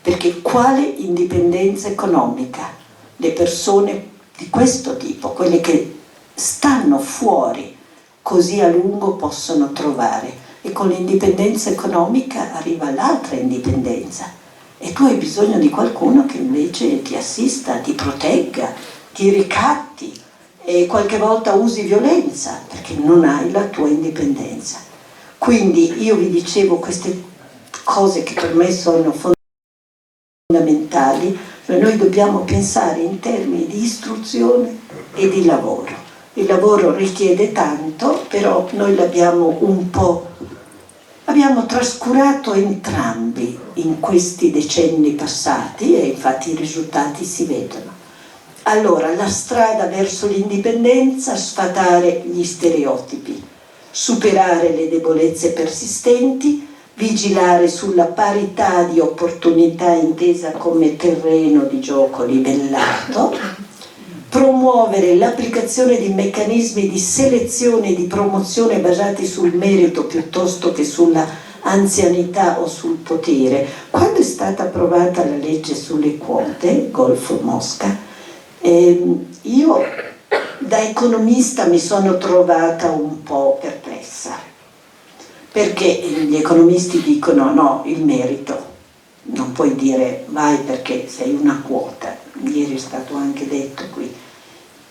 perché quale indipendenza economica le persone di questo tipo, quelle che stanno fuori così a lungo, possono trovare? E con l'indipendenza economica arriva l'altra indipendenza, e tu hai bisogno di qualcuno che invece ti assista, ti protegga, ti ricatti, e qualche volta usi violenza perché non hai la tua indipendenza. Quindi io vi dicevo queste cose che per me sono fondamentali, cioè noi dobbiamo pensare in termini di istruzione e di lavoro. Il lavoro richiede tanto, però noi l'abbiamo un po', abbiamo trascurato entrambi in questi decenni passati, e infatti i risultati si vedono. Allora, la strada verso l'indipendenza: sfatare gli stereotipi, superare le debolezze persistenti, vigilare sulla parità di opportunità intesa come terreno di gioco livellato, promuovere l'applicazione di meccanismi di selezione e di promozione basati sul merito piuttosto che sulla anzianità o sul potere. Quando è stata approvata la legge sulle quote, Golfo Mosca, io da economista mi sono trovata un po' perplessa, perché gli economisti dicono no, il merito, non puoi dire vai perché sei una quota, ieri è stato anche detto qui,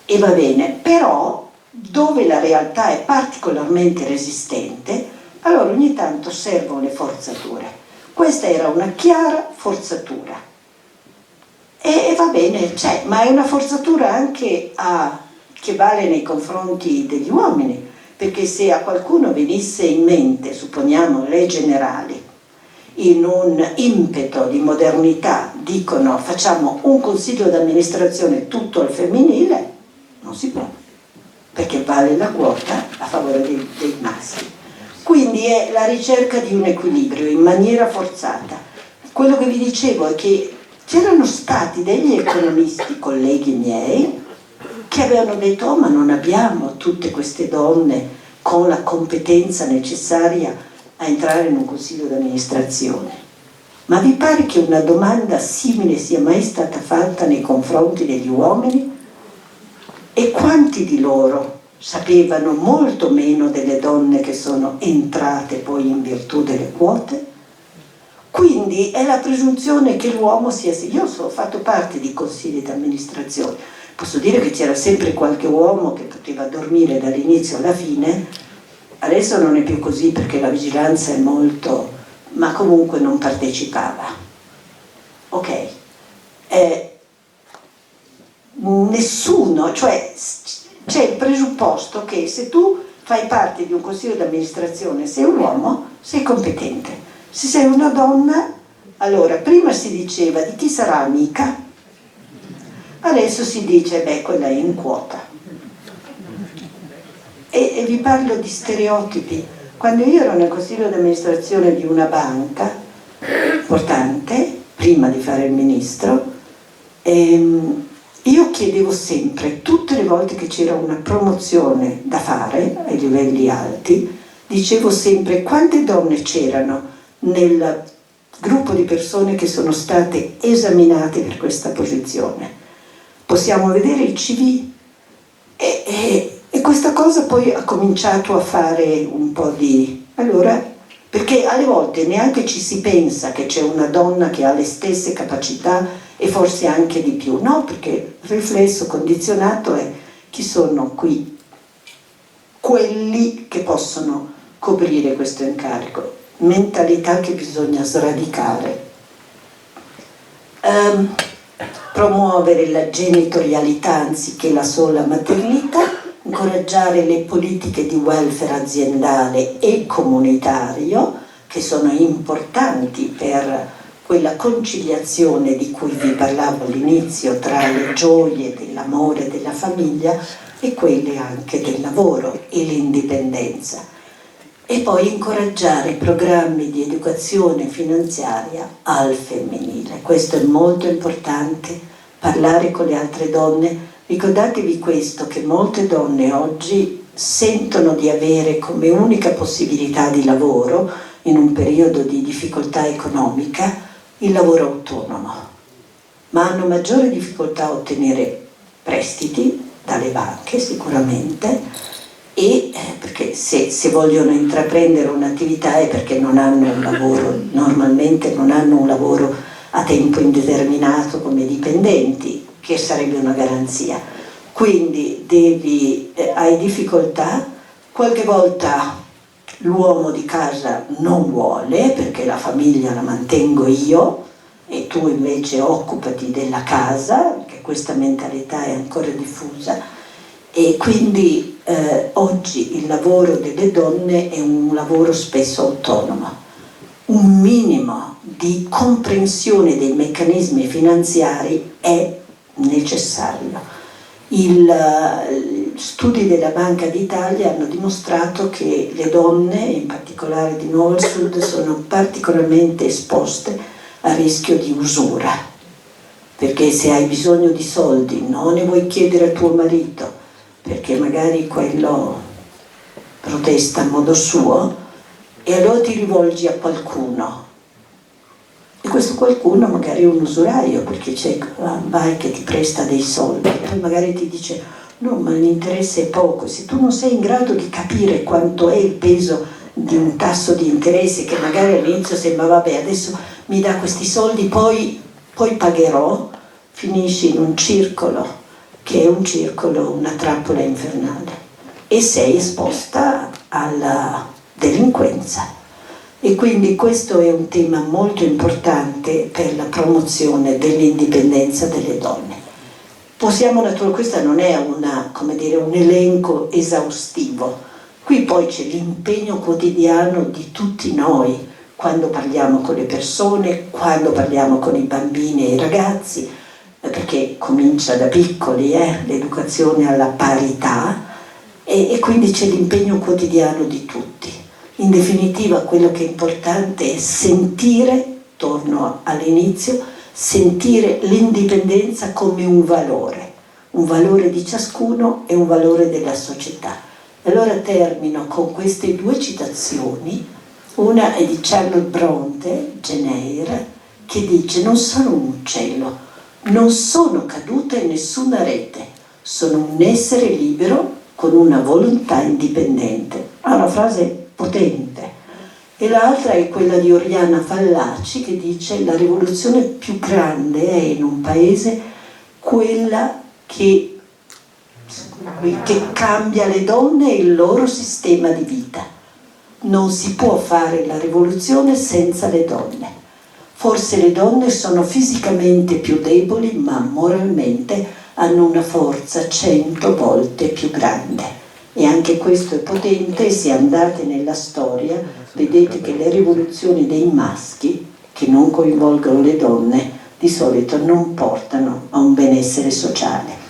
e va bene, però dove la realtà è particolarmente resistente, allora ogni tanto servono le forzature. Questa era una chiara forzatura. E va bene, c'è, ma è una forzatura anche che vale nei confronti degli uomini, perché se a qualcuno venisse in mente, supponiamo le generali, in un impeto di modernità, dicono facciamo un consiglio d'amministrazione tutto al femminile, non si può, perché vale la quota a favore dei maschi. Quindi è la ricerca di un equilibrio in maniera forzata. Quello che vi dicevo è che c'erano stati degli economisti, colleghi miei, che avevano detto oh, ma non abbiamo tutte queste donne con la competenza necessaria a entrare in un consiglio d'amministrazione. Ma vi pare che una domanda simile sia mai stata fatta nei confronti degli uomini? E quanti di loro sapevano molto meno delle donne che sono entrate poi in virtù delle quote? Quindi è la presunzione che l'uomo sia... Io ho fatto parte di consigli d'amministrazione, posso dire che c'era sempre qualche uomo che poteva dormire dall'inizio alla fine, adesso non è più così perché la vigilanza è molto... ma comunque non partecipava. Ok. Nessuno, cioè c'è il presupposto che se tu fai parte di un consiglio d'amministrazione, sei un uomo, sei competente. Se sei una donna, Allora, prima si diceva di chi sarà amica, adesso si dice, beh, quella è in quota. E vi parlo di stereotipi. Quando io ero nel consiglio di amministrazione di una banca importante, prima di fare il ministro, io chiedevo sempre, tutte le volte che c'era una promozione da fare ai livelli alti, dicevo sempre quante donne c'erano nel gruppo di persone che sono state esaminate per questa posizione. Possiamo vedere il CV e questa cosa poi ha cominciato a fare un po' di... Allora, perché alle volte neanche ci si pensa che c'è una donna che ha le stesse capacità e forse anche di più, no? Perché il riflesso condizionato è chi sono qui quelli che possono coprire questo incarico, mentalità che bisogna sradicare. Promuovere la genitorialità anziché la sola maternità, incoraggiare le politiche di welfare aziendale e comunitario che sono importanti per quella conciliazione di cui vi parlavo all'inizio tra le gioie dell'amore e della famiglia e quelle anche del lavoro e l'indipendenza. E poi incoraggiare programmi di educazione finanziaria al femminile. Questo è molto importante, parlare con le altre donne. Ricordatevi questo, che molte donne oggi sentono di avere come unica possibilità di lavoro, in un periodo di difficoltà economica, il lavoro autonomo, ma hanno maggiore difficoltà a ottenere prestiti dalle banche sicuramente, e perché se vogliono intraprendere un'attività è perché non hanno un lavoro, normalmente non hanno un lavoro a tempo indeterminato come dipendenti, che sarebbe una garanzia. Quindi hai difficoltà, qualche volta l'uomo di casa non vuole perché la famiglia la mantengo io e tu invece occupati della casa, perché questa mentalità è ancora diffusa. E quindi oggi il lavoro delle donne è un lavoro spesso autonomo. Un minimo di comprensione dei meccanismi finanziari è necessario. Gli studi della Banca d'Italia hanno dimostrato che le donne, in particolare di Nuovo al Sud, sono particolarmente esposte a rischio di usura, perché se hai bisogno di soldi non ne vuoi chiedere a tuo marito perché magari quello protesta a modo suo, e allora ti rivolgi a qualcuno, e questo qualcuno magari è un usuraio, perché c'è vai che ti presta dei soldi e poi magari ti dice no, ma l'interesse è poco. Se tu non sei in grado di capire quanto è il peso di un tasso di interesse, che magari all'inizio sembra vabbè adesso mi dà questi soldi poi pagherò, finisci in un circolo che è un circolo, una trappola infernale, e sei esposta alla delinquenza. E quindi questo è un tema molto importante per la promozione dell'indipendenza delle donne. Possiamo naturalmente, questa non è un elenco esaustivo, qui poi c'è l'impegno quotidiano di tutti noi, quando parliamo con le persone, quando parliamo con i bambini e i ragazzi, perché comincia da piccoli l'educazione alla parità, e quindi c'è l'impegno quotidiano di tutti. In definitiva quello che è importante è sentire, torno all'inizio, sentire l'indipendenza come un valore di ciascuno e un valore della società. Allora termino con queste due citazioni. Una è di Charlotte Bronte, Jane Eyre, che dice: non sono un uccello, non sono caduta in nessuna rete, sono un essere libero con una volontà indipendente. Ha una frase potente. E l'altra è quella di Oriana Fallaci, che dice: la rivoluzione più grande è in un paese quella che cambia le donne e il loro sistema di vita. Non si può fare la rivoluzione senza le donne. Forse le donne sono fisicamente più deboli, ma moralmente hanno una forza 100 volte più grande. E anche questo è potente, e se andate nella storia vedete che le rivoluzioni dei maschi, che non coinvolgono le donne di solito non portano a un benessere sociale.